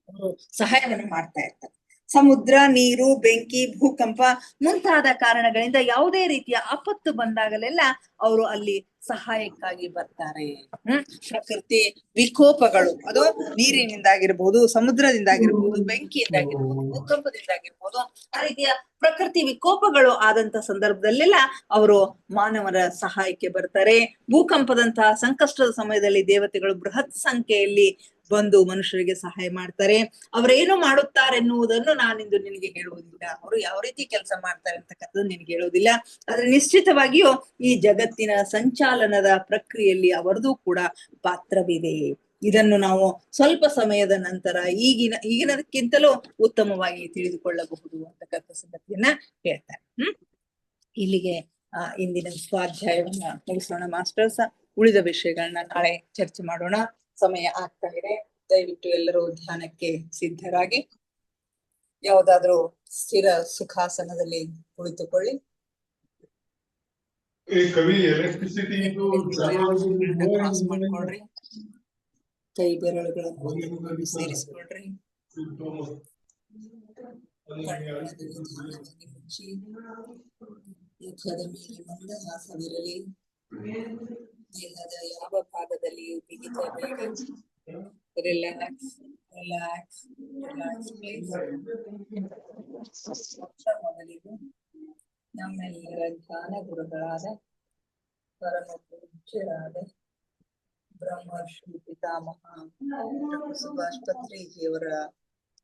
ಅವರು ಸಹಾಯವನ್ನು ಮಾಡ್ತಾ ಇರ್ತಾರೆ. ಸಮುದ್ರ, ನೀರು, ಬೆಂಕಿ, ಭೂಕಂಪ ಮುಂತಾದ ಕಾರಣಗಳಿಂದ ಯಾವುದೇ ರೀತಿಯ ಆಪತ್ತು ಬಂದಾಗಲೆಲ್ಲ ಅವರು ಅಲ್ಲಿ ಸಹಾಯಕ್ಕಾಗಿ ಬರ್ತಾರೆ. ಪ್ರಕೃತಿ ವಿಕೋಪಗಳು ಅದು ನೀರಿನಿಂದಾಗಿರ್ಬಹುದು, ಸಮುದ್ರದಿಂದಾಗಿರ್ಬಹುದು, ಬೆಂಕಿಯಿಂದಾಗಿರ್ಬಹುದು, ಭೂಕಂಪದಿಂದಾಗಿರ್ಬಹುದು, ಆ ರೀತಿಯ ಪ್ರಕೃತಿ ವಿಕೋಪಗಳು ಆದಂತ ಸಂದರ್ಭದಲ್ಲೆಲ್ಲ ಅವರು ಮಾನವರ ಸಹಾಯಕ್ಕೆ ಬರ್ತಾರೆ. ಭೂಕಂಪದಂತಹ ಸಂಕಷ್ಟದ ಸಮಯದಲ್ಲಿ ದೇವತೆಗಳು ಬೃಹತ್ ಸಂಖ್ಯೆಯಲ್ಲಿ ಬಂದು ಮನುಷ್ಯರಿಗೆ ಸಹಾಯ ಮಾಡ್ತಾರೆ. ಅವರೇನು ಮಾಡುತ್ತಾರೆನ್ನುವುದನ್ನು ನಾನಿಂದು ನಿನಗೆ ಹೇಳುವುದಿಲ್ಲ, ಅವರು ಯಾವ ರೀತಿ ಕೆಲಸ ಮಾಡ್ತಾರೆ ಅಂತಕ್ಕಂಥದ್ದು ನಿನಗೆ ಹೇಳುವುದಿಲ್ಲ. ಆದ್ರೆ ನಿಶ್ಚಿತವಾಗಿಯೂ ಈ ಜಗತ್ತಿನ ಸಂಚಾಲನದ ಪ್ರಕ್ರಿಯೆಯಲ್ಲಿ ಅವರದು ಕೂಡ ಪಾತ್ರವಿದೆ. ಇದನ್ನು ನಾವು ಸ್ವಲ್ಪ ಸಮಯದ ನಂತರ ಈಗಿನದಕ್ಕಿಂತಲೂ ಉತ್ತಮವಾಗಿ ತಿಳಿದುಕೊಳ್ಳಬಹುದು ಅಂತಕ್ಕಂಥ ಸಂಗತಿಯನ್ನ ಹೇಳ್ತಾರೆ. ಇಲ್ಲಿಗೆ ಇಂದಿನ ಸ್ವಾಧ್ಯಾಯವನ್ನ ಮುಗಿಸೋಣ ಮಾಸ್ಟರ್ಸ್. ಉಳಿದ ವಿಷಯಗಳನ್ನ ನಾಳೆ ಚರ್ಚೆ ಮಾಡೋಣ. ಸಮಯ ಆಗ್ತಾ ಇದೆ. ದಯವಿಟ್ಟು ಎಲ್ಲರೂ ಧ್ಯಾನಕ್ಕೆ ಸಿದ್ಧರಾಗಿ ಯಾವುದಾದ್ರೂ ಸ್ಥಿರ ಸುಖಾಸನದಲ್ಲಿ ಕುಳಿತುಕೊಳ್ಳಿ. ಕ್ರಾಸ್ ಮಾಡ್ಕೊಳ್ರಿ. ಕೈ ಬೆರಳುಗಳನ್ನು ಸೇರಿಸ್ಕೊಳ್ರಿ. ಮುಚ್ಚಿ ಮುಖದ ಮೇಲೆ ಮಂದಹಾಸವಿರಲಿ. ದೇಹದ ಯಾವ ಭಾಗದಲ್ಲಿಯೂ ಬಿಗಿತ ಬೇಡ. Relax relax relax please. ಮೊದಲಿಗೆ ನಮ್ಮೆಲ್ಲರ ಧ್ಯಾನ ಗುರುಗಳಾದ ಪರಮ ಪೂಜ್ಯರಾದ ಬ್ರಹ್ಮರ್ಷಿ ಪಿತಾಮಹ ಡಾಕ್ಟರ್ ಸುಭಾಷ್ ಪತ್ರಿಜಿಯವರ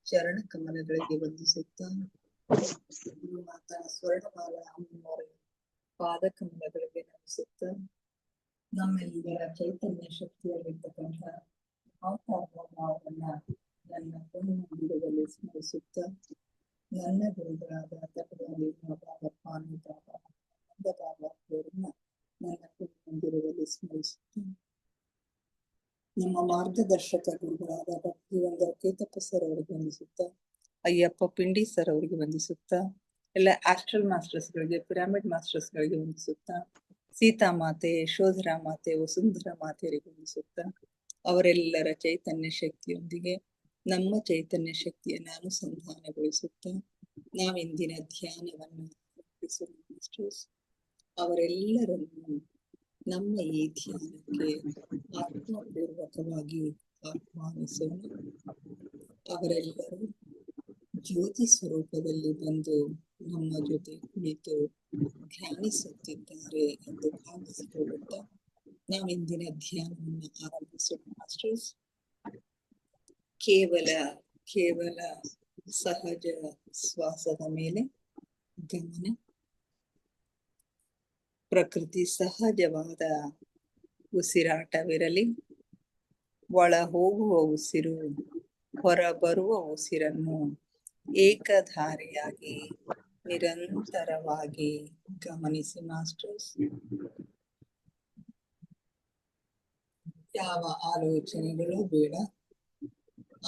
ಚರಣ ಕಮಲಗಳಿಗೆ ವಂದಿಸುತ್ತಾ, ಗುರುಮಾತಾ ಸ್ವರ್ಣಮಾಲ ಅಮ್ಮನವರ ಪಾದ ಕಮಲಗಳಿಗೆ ನಮಿಸುತ್ತಾ, ನಮ್ಮೆಲ್ಲರ ಚೈತನ್ಯ ಶಕ್ತಿಯಲ್ಲಿರ್ತಕ್ಕಂಥ ಭಾವವನ್ನ ನನ್ನ ಪೂರ್ಣದಲ್ಲಿ ಸ್ಮರಿಸುತ್ತಾ, ನನ್ನ ಗುರುಗಳಾದ ತಟದಲ್ಲಿ ಬಾಬಾ ಪಾನು ಬಾಬಾ ಬಾಬಾ ಅವರನ್ನ ನನ್ನ ಮಂದಿರದಲ್ಲಿ ಸ್ಮರಿಸುತ್ತಾ, ನಮ್ಮ ಮಾರ್ಗದರ್ಶಕ ಗುರುಗಳಾದ ಭಕ್ತಿವಂದ ಕೇತಪ್ಪ ಸರ್ ಅವರಿಗೆ ವಂದಿಸುತ್ತಾ, ಅಯ್ಯಪ್ಪ ಪಿಂಡಿ ಸರ್ ಅವರಿಗೆ ವಂದಿಸುತ್ತಾ, ಎಲ್ಲ ಆಸ್ಟ್ರಲ್ ಮಾಸ್ಟರ್ಸ್ ಗಳಿಗೆ, ಪಿರಾಮಿಡ್ ಮಾಸ್ಟರ್ಸ್ ಗಳಿಗೆ ವಂದಿಸುತ್ತಾ, ಸೀತಾ ಮಾತೆ, ಯಶೋಧರಾ ಮಾತೆ, ವಸುಂಧರಾ ಮಾತೆಯರಿಗೆ ವಂದಿಸುತ್ತಾ, ಅವರೆಲ್ಲರ ಚೈತನ್ಯ ಶಕ್ತಿಯೊಂದಿಗೆ ನಮ್ಮ ಚೈತನ್ಯ ಶಕ್ತಿಯನ್ನು ಅನುಸಂಧಾನಗೊಳಿಸುತ್ತಾ ನಾವಿಂದಿನ ಧ್ಯಾನವನ್ನು ಮಾಸ್ಟರ್ಸ್ ಅವರೆಲ್ಲರನ್ನು ನಮ್ಮ ಈ ಧ್ಯಾನಕ್ಕೆ ಆತ್ಮಪೂರ್ವಕವಾಗಿ ಆಹ್ವಾನಿಸೋಣ. ಅವರೆಲ್ಲರೂ ಜ್ಯೋತಿ ಸ್ವರೂಪದಲ್ಲಿ ಬಂದು ನಮ್ಮ ಜೊತೆ ಕುಳಿತು ಧ್ಯಾನಿಸುತ್ತಿದ್ದಾರೆ ಎಂದು ಭಾವಿಸಿಕೊಳ್ಳುತ್ತಾ ನಾವಿಂದಿನ ಧ್ಯಾನವನ್ನು ಆರಂಭಿಸೋಣ ಮಾಸ್ಟರ್ಸ್. ಕೇವಲ ಸಹಜ ಶ್ವಾಸದ ಮೇಲೆ ಗಮನ. ಪ್ರಕೃತಿ ಸಹಜವಾದ ಉಸಿರಾಟವಿರಲಿ. ಒಳ ಹೋಗುವ ಉಸಿರು, ಹೊರ ಬರುವ ಉಸಿರನ್ನು ಏಕಧಾರಿಯಾಗಿ ನಿರಂತರವಾಗಿ ಗಮನಿಸಿ ಮಾಸ್ಟರ್ಸ್. ಯಾವ ಆಲೋಚನೆಗಳು ಬೇಡ.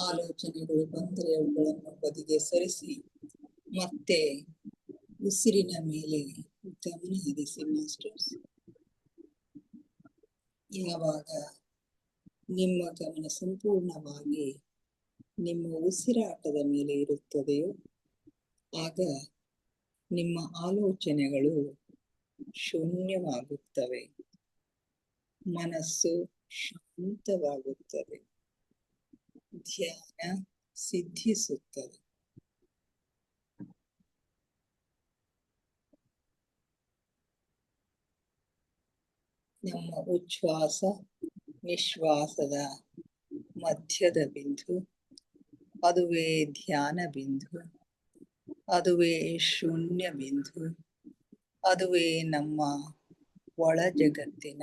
ಆಲೋಚನೆಗಳು ಬಂದರೆ ಅವುಗಳನ್ನು ಬದಿಗೆ ಸರಿಸಿ ಮತ್ತೆ ಉಸಿರಿನ ಮೇಲೆ ಗಮನ ಹರಿಸಿ ಮಾಸ್ಟರ್ಸ್. ಯಾವಾಗ ನಿಮ್ಮ ಗಮನ ಸಂಪೂರ್ಣವಾಗಿ ನಿಮ್ಮ ಉಸಿರಾಟದ ಮೇಲೆ ಇರುತ್ತದೆಯೋ ಆಗ ನಿಮ್ಮ ಆಲೋಚನೆಗಳು ಶೂನ್ಯವಾಗುತ್ತವೆ, ಮನಸ್ಸು ಶಾಂತವಾಗುತ್ತದೆ, ಧ್ಯಾನ ಸಿದ್ಧಿಸುತ್ತದೆ. ನಮ್ಮ ಉಚ್ಛ್ವಾಸ ನಿಶ್ವಾಸದ ಮಧ್ಯದ ಬಿಂದು, ಅದುವೇ ಧ್ಯಾನ ಬಿಂದು, ಅದುವೇ ಶೂನ್ಯ ಬಿಂದು, ಅದುವೇ ನಮ್ಮ ಒಳ ಜಗತ್ತಿನ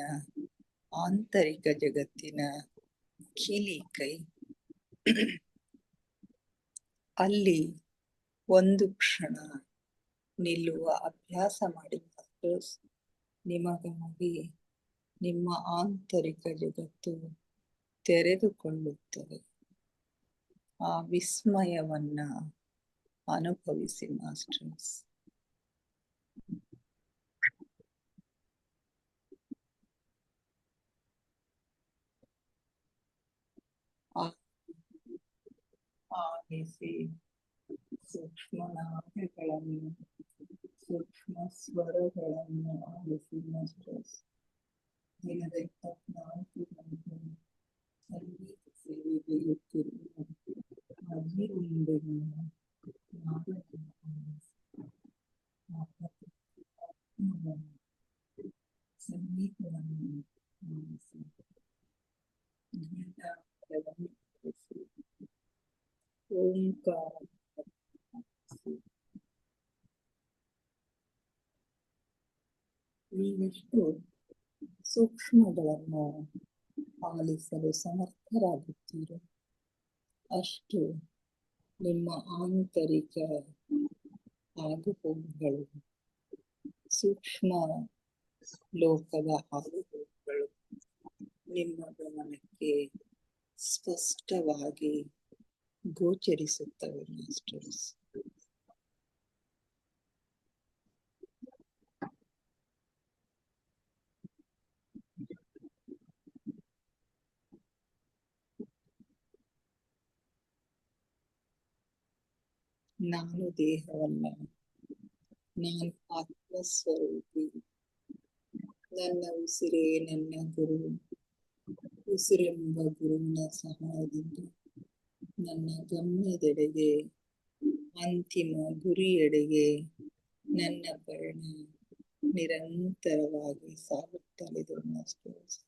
ಆಂತರಿಕ ಜಗತ್ತಿನ ಕೀಲಿಕೈ. ಅಲ್ಲಿ ಒಂದು ಕ್ಷಣ ನಿಲ್ಲುವ ಅಭ್ಯಾಸ ಮಾಡಿ ಮಾಸ್ಟರ್ಸ್. ನಿಮಗಾಗಿ ನಿಮ್ಮ ಆಂತರಿಕ ಜಗತ್ತು ತೆರೆದುಕೊಳ್ಳುತ್ತದೆ. ಆ ವಿಸ್ಮಯವನ್ನ ಅನುಭವಿಸಿ ಮಾಸ್ಟರ್ಸ್. ಆಲಿಸಿ ಸೂಕ್ಷ್ಮ ನಾದಗಳನ್ನು, ಸೂಕ್ಷ್ಮ ಸ್ವರಗಳನ್ನು ಆಲಿಸಿ ಮಾಸ್ಟರ್ಸ್. ದಿನದ 24 ಗಂಟೆ ಸಂಗೀತ ಸೇವೆಗೆ ಇರುತ್ತಿರುವ ಅಧಿರುಂಡೆಗಳನ್ನು ಸಂಗೀತವನ್ನು ಆಲಿಸಿ ಓಂಕಾರ ಈಗಷ್ಟು ಸೂಕ್ಷ್ಮಗಳನ್ನು ಪಾಲಿಸಲು ಸಮರ್ಥರಾಗುತ್ತೀರೋ ಅಷ್ಟು ನಿಮ್ಮ ಆಂತರಿಕ ಆಗುಹೋಗುಗಳು, ಸೂಕ್ಷ್ಮ ಲೋಕದ ಆಗುಹೋಗುಗಳು ನಿಮ್ಮ ಗಮನಕ್ಕೆ ಸ್ಪಷ್ಟವಾಗಿ ಗೋಚರಿಸುತ್ತವೆ ಮಾಸ್ಟರ್ಸ್. ನಾನು ದೇಹವಲ್ಲ, ನಾನು ಆತ್ಮಸ್ವರೂಪಿ. ನನ್ನ ಉಸಿರೇ ನನ್ನ ಗುರು. ಉಸಿರೆಂಬ ಗುರುವಿನ ಸಹಾಯದಿಂದ ನನ್ನ ಗಮ್ಯದೆಡೆಗೆ, ಅಂತಿಮ ಗುರಿಯೆಡೆಗೆ ನನ್ನ ಪಯಣ ನಿರಂತರವಾಗಿ ಸಾಗುತ್ತಲಿದೆ ಮಾಸ್ಟರ್ಸ್.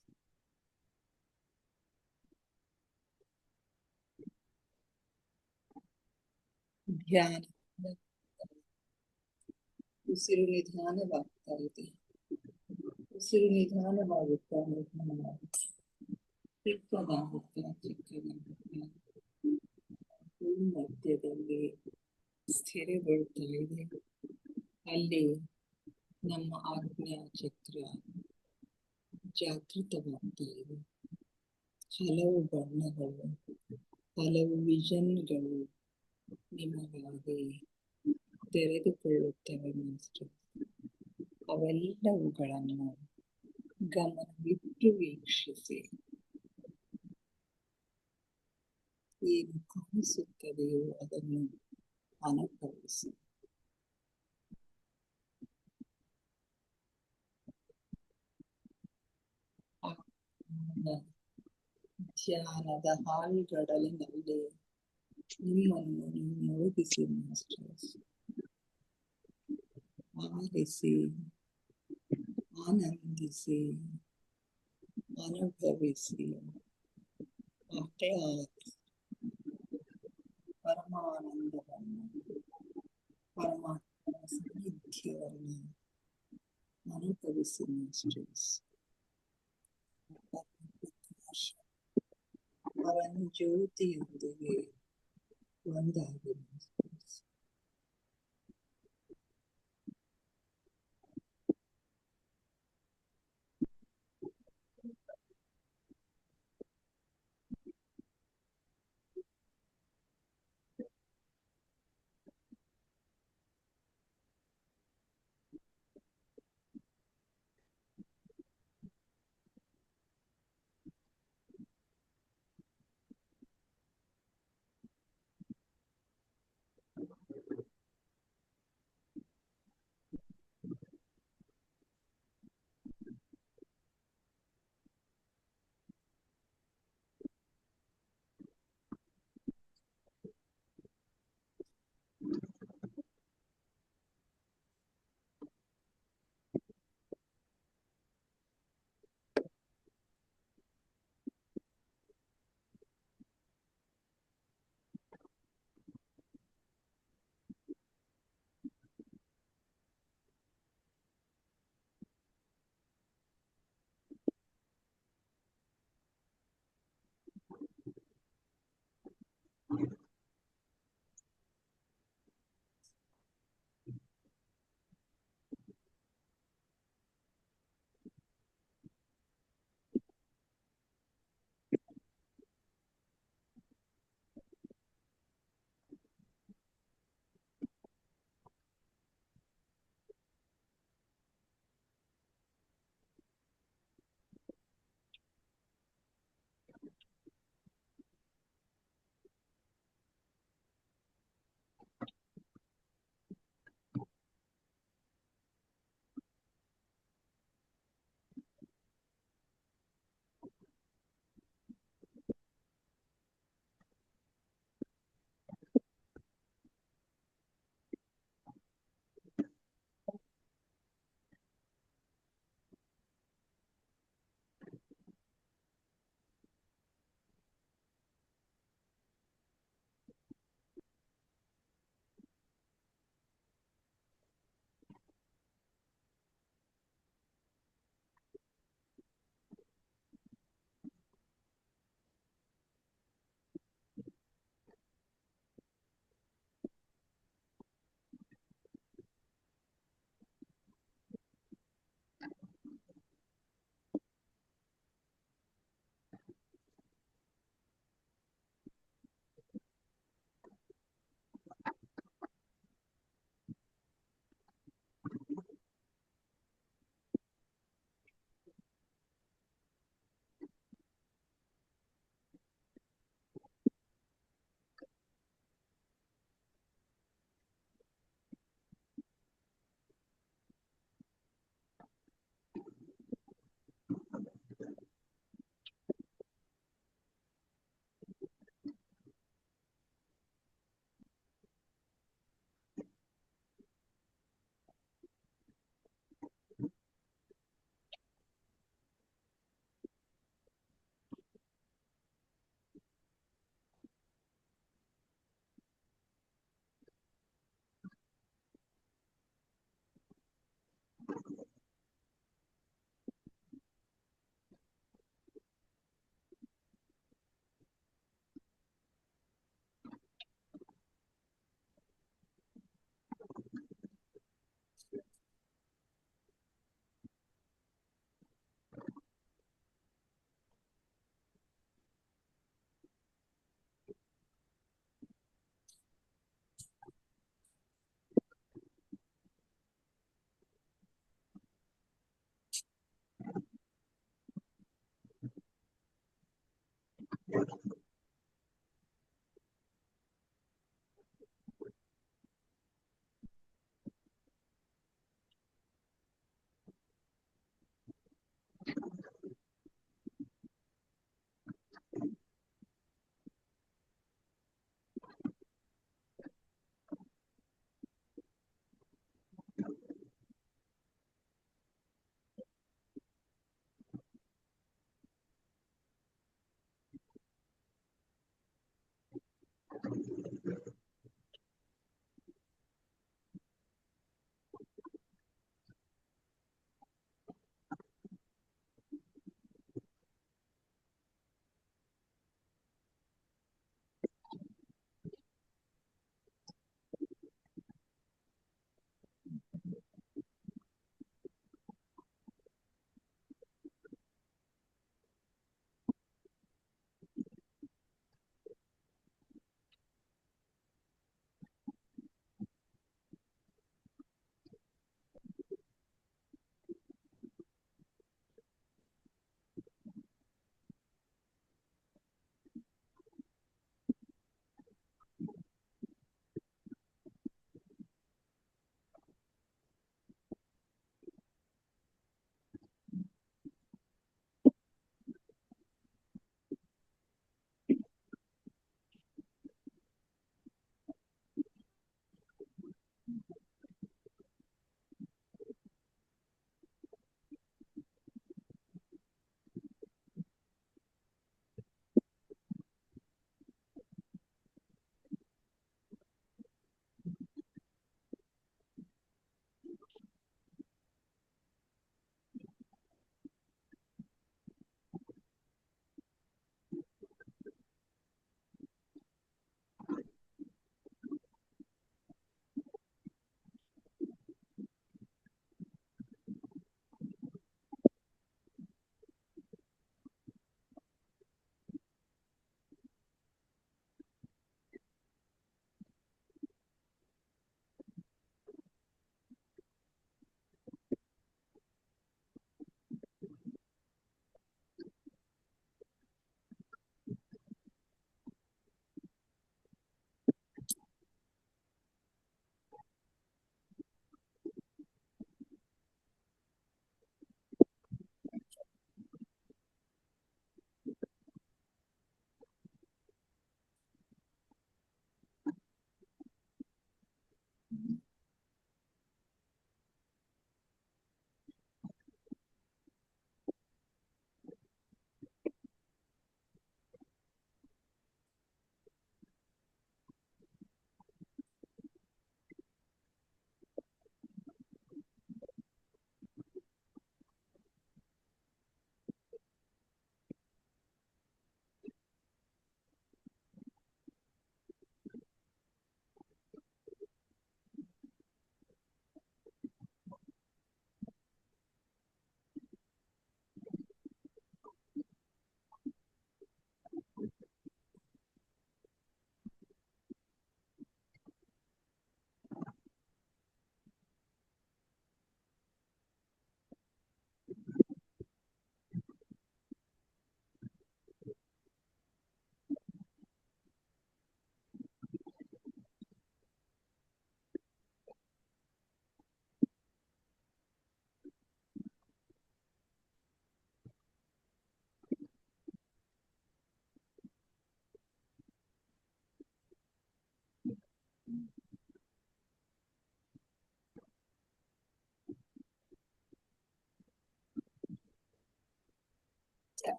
ಧ್ಯಾನ, ಉಸಿರು ನಿಧಾನವಾಗ್ತಾ ಇದೆ. ಉಸಿರು ನಿಧಾನವಾಗುತ್ತಾ ನಿಧಾನವಾಗುತ್ತಾ ಚಿಕ್ಕದಾಗುತ್ತಾ ಚಿಕ್ಕದಾಗುತ್ತಾ ಮಧ್ಯದಲ್ಲಿ ಸ್ಥಿರಗೊಳ್ತಾ ಇದೆ. ಅಲ್ಲಿ ನಮ್ಮ ಆಜ್ಞಾ ಚಕ್ರ ಜಾಗೃತವಾಗ್ತಾ ಇದೆ. ಹಲವು ಬಣ್ಣಗಳು, ಹಲವು ವಿಷನ್ಗಳು ನಿಮಗಾಗಿ ತೆರೆದುಕೊಳ್ಳುತ್ತವೆ ಮಾಸ್ಟರ್. ಅವೆಲ್ಲವುಗಳನ್ನು ಗಮನವಿಟ್ಟು ವೀಕ್ಷಿಸಿ. ಏನು ಕಾಣಿಸುತ್ತದೆಯೋ ಅದನ್ನು ಅನುಭವಿಸಿ. ಧ್ಯಾನದ ಹಾಲ್ಗಡಲಿನಲ್ಲಿ ನಿಮ್ಮನ್ನು ನೀವು ಮುಳುಗಿಸಿ ಮಾಸ್ಟರ್ಸ್. ಆಲಿಸಿ, ಆನಂದಿಸಿ, ಅನುಭವಿಸಿ, ಪರಮಾನಂದವನ್ನು, ಪರಮಾತ್ಮನ ಸಾನ್ನಿಧ್ಯವನ್ನು ಅನುಭವಿಸಿ ಮಾಸ್ಟರ್ಸ್. ಪರಂಜ್ಯೋತಿಯೊಂದಿಗೆ ಒಂದಾಗಿ ಮಾಸ್ಟರ್ಸ್.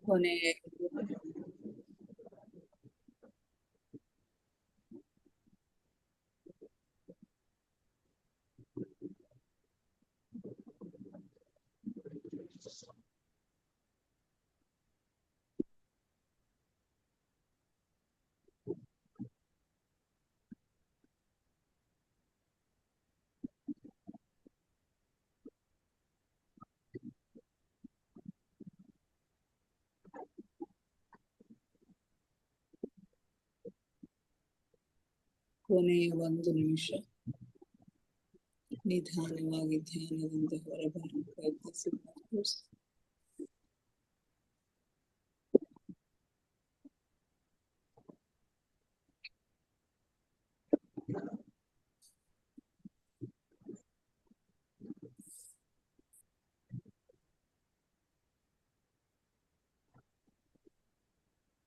ಕೊನೆ ಕೊನೆಯ 1 ನಿಮಿಷ ನಿಧಾನವಾಗಿ ಧ್ಯಾನದಿಂದ ಹೊರಬರಲು ಪ್ರಯತ್ನಿಸಿ.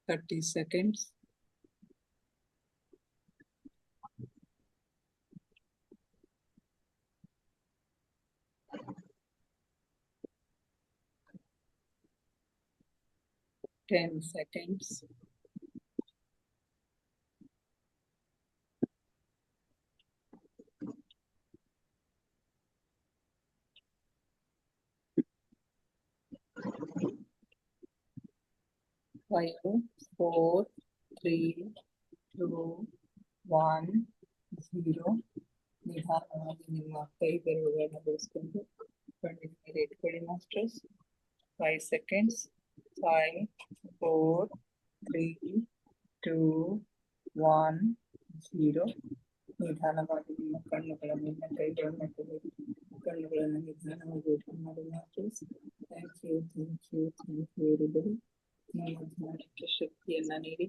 30 seconds. Ten seconds. Five, 4, 3, 2, 1, 0. ನಿಧಾನವಾಗಿ ನಿಮ್ಮ ಕೈ ಬೆರಳುಗಳನ್ನ ಬಳಸ್ಕೊಂಡು ಕಣ್ಣಿನ ಮೇಲೆ ಇಟ್ಕೊಳ್ಳಿ ಮಾಸ್ಟರ್ಸ್. 5 seconds. 5, 4, 3, 2, 1, 0. ನಿಧಾನವಾಗಿ ನಿಮ್ಮ ಕಣ್ಣುಗಳ ಮೇಲೆ ಕೈಗಳನ್ನು ಕಣ್ಣುಗಳನ್ನು ನಿಧಾನವಾಗಿ ಓಪನ್ ಮಾಡಿ ಮಾಸ್ಟರ್ಸ್. Thank you everybody. ನಮ್ಮ ಧ್ಯಾನಕ್ಕೆ ಶಕ್ತಿಯನ್ನ ನೀಡಿ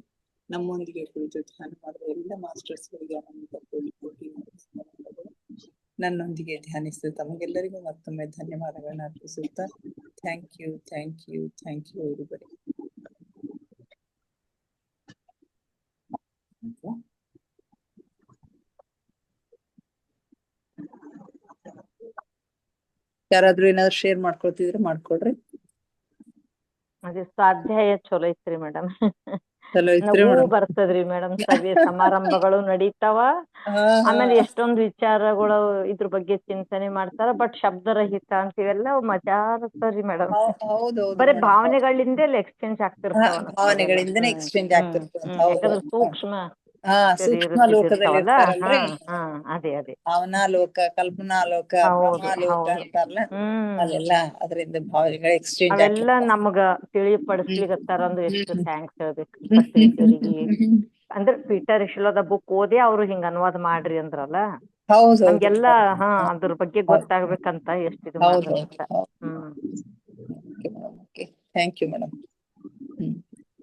ನಮ್ಮೊಂದಿಗೆ ಕುಳಿತು ಧ್ಯಾನ ಮಾಡುವ ಎಲ್ಲ ಮಾಸ್ಟರ್ಸ್ಗಳಿಗೆ ನನ್ನೊಂದಿಗೆ ಧ್ಯಾನಿಸಿದ ತಮಗೆಲ್ಲರಿಗೂ ಮತ್ತೊಮ್ಮೆ ಧನ್ಯವಾದಗಳನ್ನ ಅರ್ಪಿಸುತ್ತಾ ಥ್ಯಾಂಕ್ ಯು everybody. ಯಾರಾದ್ರೂ ಏನಾದ್ರು ಶೇರ್ ಮಾಡ್ಕೊಳ್ತಿದ್ರೆ ಮಾಡ್ಕೊಳ್ರಿ. ಅದೇ ಸ್ವಾಧ್ಯಾಯ ಚಲೋ ಐತ್ರಿ ಮೇಡಮ್. ಚಲೋ ಐತ್ರಿ ನಗು ಬರ್ತದ್ರಿ ಮೇಡಮ್. ಸಭೆ ಸಮಾರಂಭಗಳು ನಡೀತಾವ, ಆಮೇಲೆ ಎಷ್ಟೊಂದು ವಿಚಾರಗಳು ಇದ್ರ ಬಗ್ಗೆ ಚಿಂತನೆ ಮಾಡ್ತಾರ. ಬಟ್ ಶಬ್ದರಹಿತ ಅಂತೀವೆಲ್ಲ ಮಜಾ ಬರ್ತದ್ರಿ ಮೇಡಮ್. ಬರೀ ಭಾವನೆಗಳಿಂದ ಎಕ್ಸ್ಚೇಂಜ್ ಆಗ್ತಿರ್ತಾವ. ಭಾವನೆಗಳಿಂದನೇ ಎಕ್ಸ್ಚೇಂಜ್ ಆಗ್ತಿರ್ತದೆ. ಯಾಕಂದ್ರೆ ಸೂಕ್ಷ್ಮ ಸೂಕ್ಷ್ಮ ಲೋಕದಲ್ಲಿ ಇರ್ತಾರಲ್ರಿ. ಅದೇ ಭಾವನಾ ಲೋಕ, ಕಲ್ಪನಾ ಲೋಕ, ಬ್ರಹ್ಮಲೋಕ ಅಂತಾರಲ್ಲ, ಅಲ್ಲೆಲ್ಲ ಅದರಿಂದ ಭಾವನೆಗಳು ಎಕ್ಸ್ಚೇಂಜ್ ಅವೆಲ್ಲ ನಮಗ ತಿಳಿಪಡಿಸ್ಲಿಕತ್ತಾರ ಅಂದ್ರೆ ಎಷ್ಟು ಥ್ಯಾಂಕ್ಸ್ ಹೇಳ್ಬೇಕು. ಅಂದ್ರೆ ಪೀಟರ್ ಇಶ್ಲೋದ ಬುಕ್ ಓದಿ ಅವ್ರು ಹಿಂಗ ಅನುವಾದ ಮಾಡ್ರಿ ಅಂದ್ರಲ್ಲ, ನಮ್ಗೆಲ್ಲ ಅದ್ರ ಬಗ್ಗೆ ಗೊತ್ತಾಗ್ಬೇಕಂತ ಎಷ್ಟು ಇದು ಮಾಡ್ಬೇಕಂತ. Thank you madam.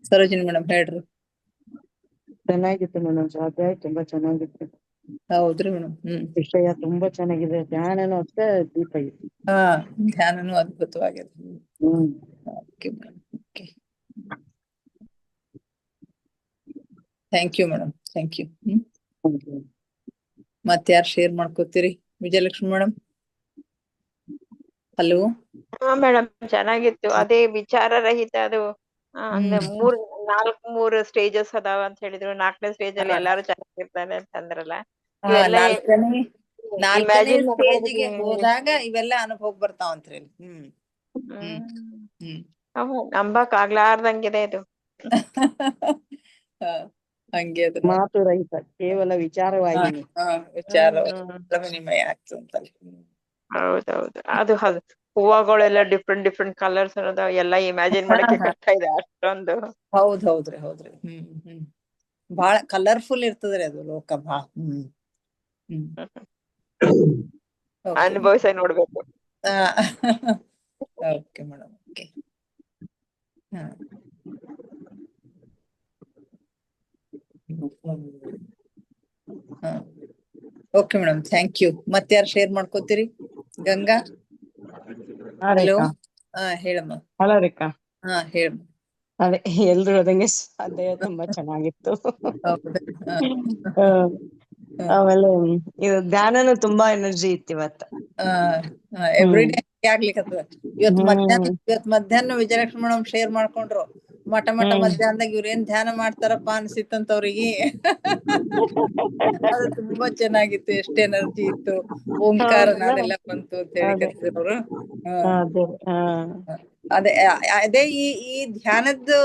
Sarojini madam ಹೇಳ್ರಿ. ಚೆನ್ನಾಗಿತ್ತು ಮೇಡಮ್, ಸ್ವಾಧ್ಯಾಯ ತುಂಬಾ ಚೆನ್ನಾಗಿತ್ತು. ಹೌದ್ರಿ ಮೇಡಮ್. ವಿಷಯ ತುಂಬಾ ಚೆನ್ನಾಗಿದೆ. ಧ್ಯಾನನೂ ಅಷ್ಟೇ ದೀಪ ಇದೆ. ಧ್ಯಾನನೂ ಅದ್ಭುತವಾಗಿದೆ. Thank you madam. Thank you. ಮತ್ತೆ ಯಾರು ಶೇರ್ ಮಾಡ್ಕೋತೀರಿ? ವಿಜಯಲಕ್ಷ್ಮಿ ಮೇಡಮ್. ಹಲೋ. ಮೇಡಮ್ ಚೆನ್ನಾಗಿತ್ತು. ಅದೇ ವಿಚಾರ ರಹಿತ ಅದು ಅಂದ್ರೆ 3 ಸ್ಟೇಜಸ್ ಅದಾವ ಅಂತ ಹೇಳಿದ್ರು. 4ನೇ ಸ್ಟೇಜ್ ಅಲ್ಲಿ ಎಲ್ಲಾರು ಚೆನ್ನಾಗಿರ್ತಾರೆ ಅಂತಂದ್ರಲ್ಲ. ನಾಲ್ಕನೇ ಸ್ಟೇಜಿಗೆ ಹೋದಾಗ ಇವೆಲ್ಲ ಅನುಭವ ಬರ್ತಾವಂತ್ರಿ. ನಂಬಕ್ ಆಗ್ಲಾರ್ದಂಗಿದೆ ಇದು. ಹಂಗೆ ಅದು ಮಾತು ರಹಿತ, ಕೇವಲ ವಿಚಾರವಾಹಿನಿ. ವಿಚಾರ ವಿನಿಮಯ ಆಗ್ತಂತಲ್ಲಿ. ಹೌದೌದು. ಅದು ಹೂವಗಳೆಲ್ಲ ಡಿಫ್ರೆಂಟ್ ಕಲರ್ಸ್ ಅನ್ನೋದು ಎಲ್ಲ ಇಮ್ಯಾಜಿನ್ ಮಾಡಕ್ಕೆ ಕಷ್ಟ ಇದೆ ಅಷ್ಟೊಂದು. ಹೌದ್ರಿ. ಬಹಳ ಕಲರ್ಫುಲ್ ಇರ್ತದ್ರಿ ಅದು ಲೋಕ. ಅನುಭವಿಸ ನೋಡ್ಬೇಕು. Okay madam. Okay. Okay madam. Thank you. ಮತ್ತೆ ಯಾರು ಶೇರ್ ಮಾಡ್ಕೋತೀರಿ? ಗಂಗಾ. ಹಲೋ. ಹೇಳಮ್ಮ. ಹಲೋ ರೇಖಾ. ಹೇಳಮ್ಮ. ಅದೇ ಎಲ್ರು ಅದಂಗೆ ಸ್ವಾಧ್ಯಾಯ ತುಂಬಾ ಚೆನ್ನಾಗಿತ್ತು. ಆಮೇಲೆ ಇದು ಧ್ಯಾನನು ತುಂಬಾ ಎನರ್ಜಿ ಇತ್ತು ಇವತ್ತು. ಎವ್ರಿ ಡೇ ಆಗ್ಲಿಕ್ಕತ್ತದ. ಇವತ್ ಮಧ್ಯಾಹ್ನ ವಿಜಯಲಕ್ಷ್ಮಿ ಮೇಡಮ್ ಶೇರ್ ಮಾಡ್ಕೊಂಡ್ರು. ಮಠ ಮಧ್ಯಾಹ್ನದಾಗ ಇವ್ರೇನ್ ಧ್ಯಾನ ಮಾಡ್ತಾರಪ್ಪ ಅನ್ಸಿತ್ತಂತ ಅವ್ರಿಗೆ. ಅದು ತುಂಬಾ ಚೆನ್ನಾಗಿತ್ತು. ಎಷ್ಟು ಎನರ್ಜಿ ಇತ್ತು. ಓಂಕಾರ ನಾಡೆಲ್ಲ ಬಂತು ಅಂತ ಹೇಳಿ ಕರ್ತಿದ್ರು. ಅದೇ ಈ ಧ್ಯಾನದ್ದು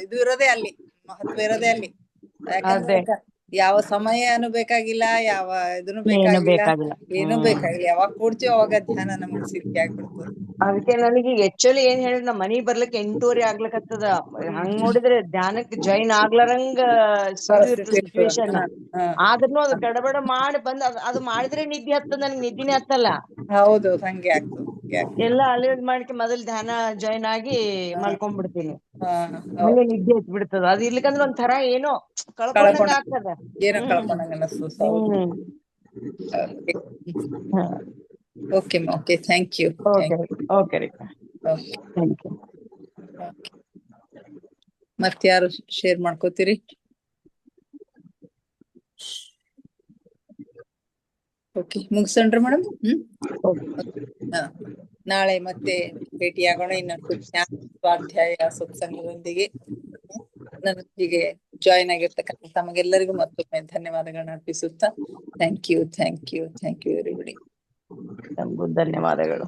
ಇದು ಇರೋದೇ ಅಲ್ಲಿ, ಮಹತ್ವ ಇರೋದೇ ಅಲ್ಲಿ. ಯಾಕಂದ್ರೆ ಯಾವ ಸಮಯನೂ ಬೇಕಾಗಿಲ್ಲ, ಯಾವ ಇದನ್ನು ಬೇಕಾಗಿಲ್ಲ, ಏನೂ ಬೇಕಾಗಿಲ್ಲ. ಯಾವಾಗ ಕೂಡ್ತೀವಿ ಅವಾಗ ಧ್ಯಾನ ನಮಗ್ ಸಿದ್ಧಿ ಆಗ್ಬಿಡ್ತದೆ. ಅದಕ್ಕೆ ನನಗೆ ಆಕ್ಚುಲಿ ಏನ್ ಹೇಳಿದ್ ನಾ ಮನಿಗ್ ಬರ್ಲಿಕ್ಕೆ 8:30 ಆಗ್ಲಕತ್ತದ. ಹಂಗ್ ನೋಡಿದ್ರೆ ಧ್ಯಾನಕ್ಕೆ ಜಾಯಿನ್ ಆಗ್ಲಾರಂಗ ಸಿಚುವೇಶನ್. ಆದ್ರೂ ಅದು ಗಡಬಡ ಮಾಡಿ ಬಂದ್ ಅದು ಮಾಡಿದ್ರೆ ನಿದ್ದೆ ಹತ್ತದ, ನನ್ಗೆ ನಿದ್ದಿನೇ ಹತ್ತಲ್ಲ. ಹೌದು, ಹಂಗೆ ಆಗ್ತದೆ. ಎಲ್ಲ ಅಲಿವ್ ಮಾಡ್ಕೆ ಮೊದಲ್ ಧ್ಯಾನ ಜಾಯಿನ್ ಆಗಿ ಮಲ್ಕೊಂಡ್ಬಿಡ್ತೀನಿ. ಹೌದು. ಹಂಗೆ ನಿದ್ದೆ ಹತ್ ಬಿಡ್ತದ. ಅದು ಇರ್ಲಿಕ್ಕಂದ್ರ ಒಂಥರ ಏನೋ ಕಳ್ಕೊಂಡಂಗ ಆಗ್ತದ. ಏನೋ ಕಳ್ಕೊಂಡಂಗ ಅನಿಸ್ತದ. Okay okay, thank you. Okay ರೀ, ಥ್ಯಾಂಕ್ ಯು. ಮತ್ತೆ ಯಾರು ಶೇರ್ ಮಾಡ್ಕೋತೀರಿ? ಓಕೆ, ಮುಗಿಸೋಣ್ರಿ ಮೇಡಮ್. ನಾಳೆ ಮತ್ತೆ ಭೇಟಿಯಾಗೋಣ ಇನ್ನೊಂದು ಸ್ವಾಧ್ಯಾಯ ಸತ್ಸಂಗದೊಂದಿಗೆ. ನನಗೆ ಜಾಯಿನ್ ಆಗಿರ್ತಕ್ಕಂಥ ತಮಗೆಲ್ಲರಿಗೂ ಮತ್ತೊಮ್ಮೆ ಧನ್ಯವಾದಗಳನ್ನ ಅರ್ಪಿಸುತ್ತಾ, ಥ್ಯಾಂಕ್ ಯು ಎವ್ರಿಬಡಿ. ಧನ್ಯವಾದಗಳು.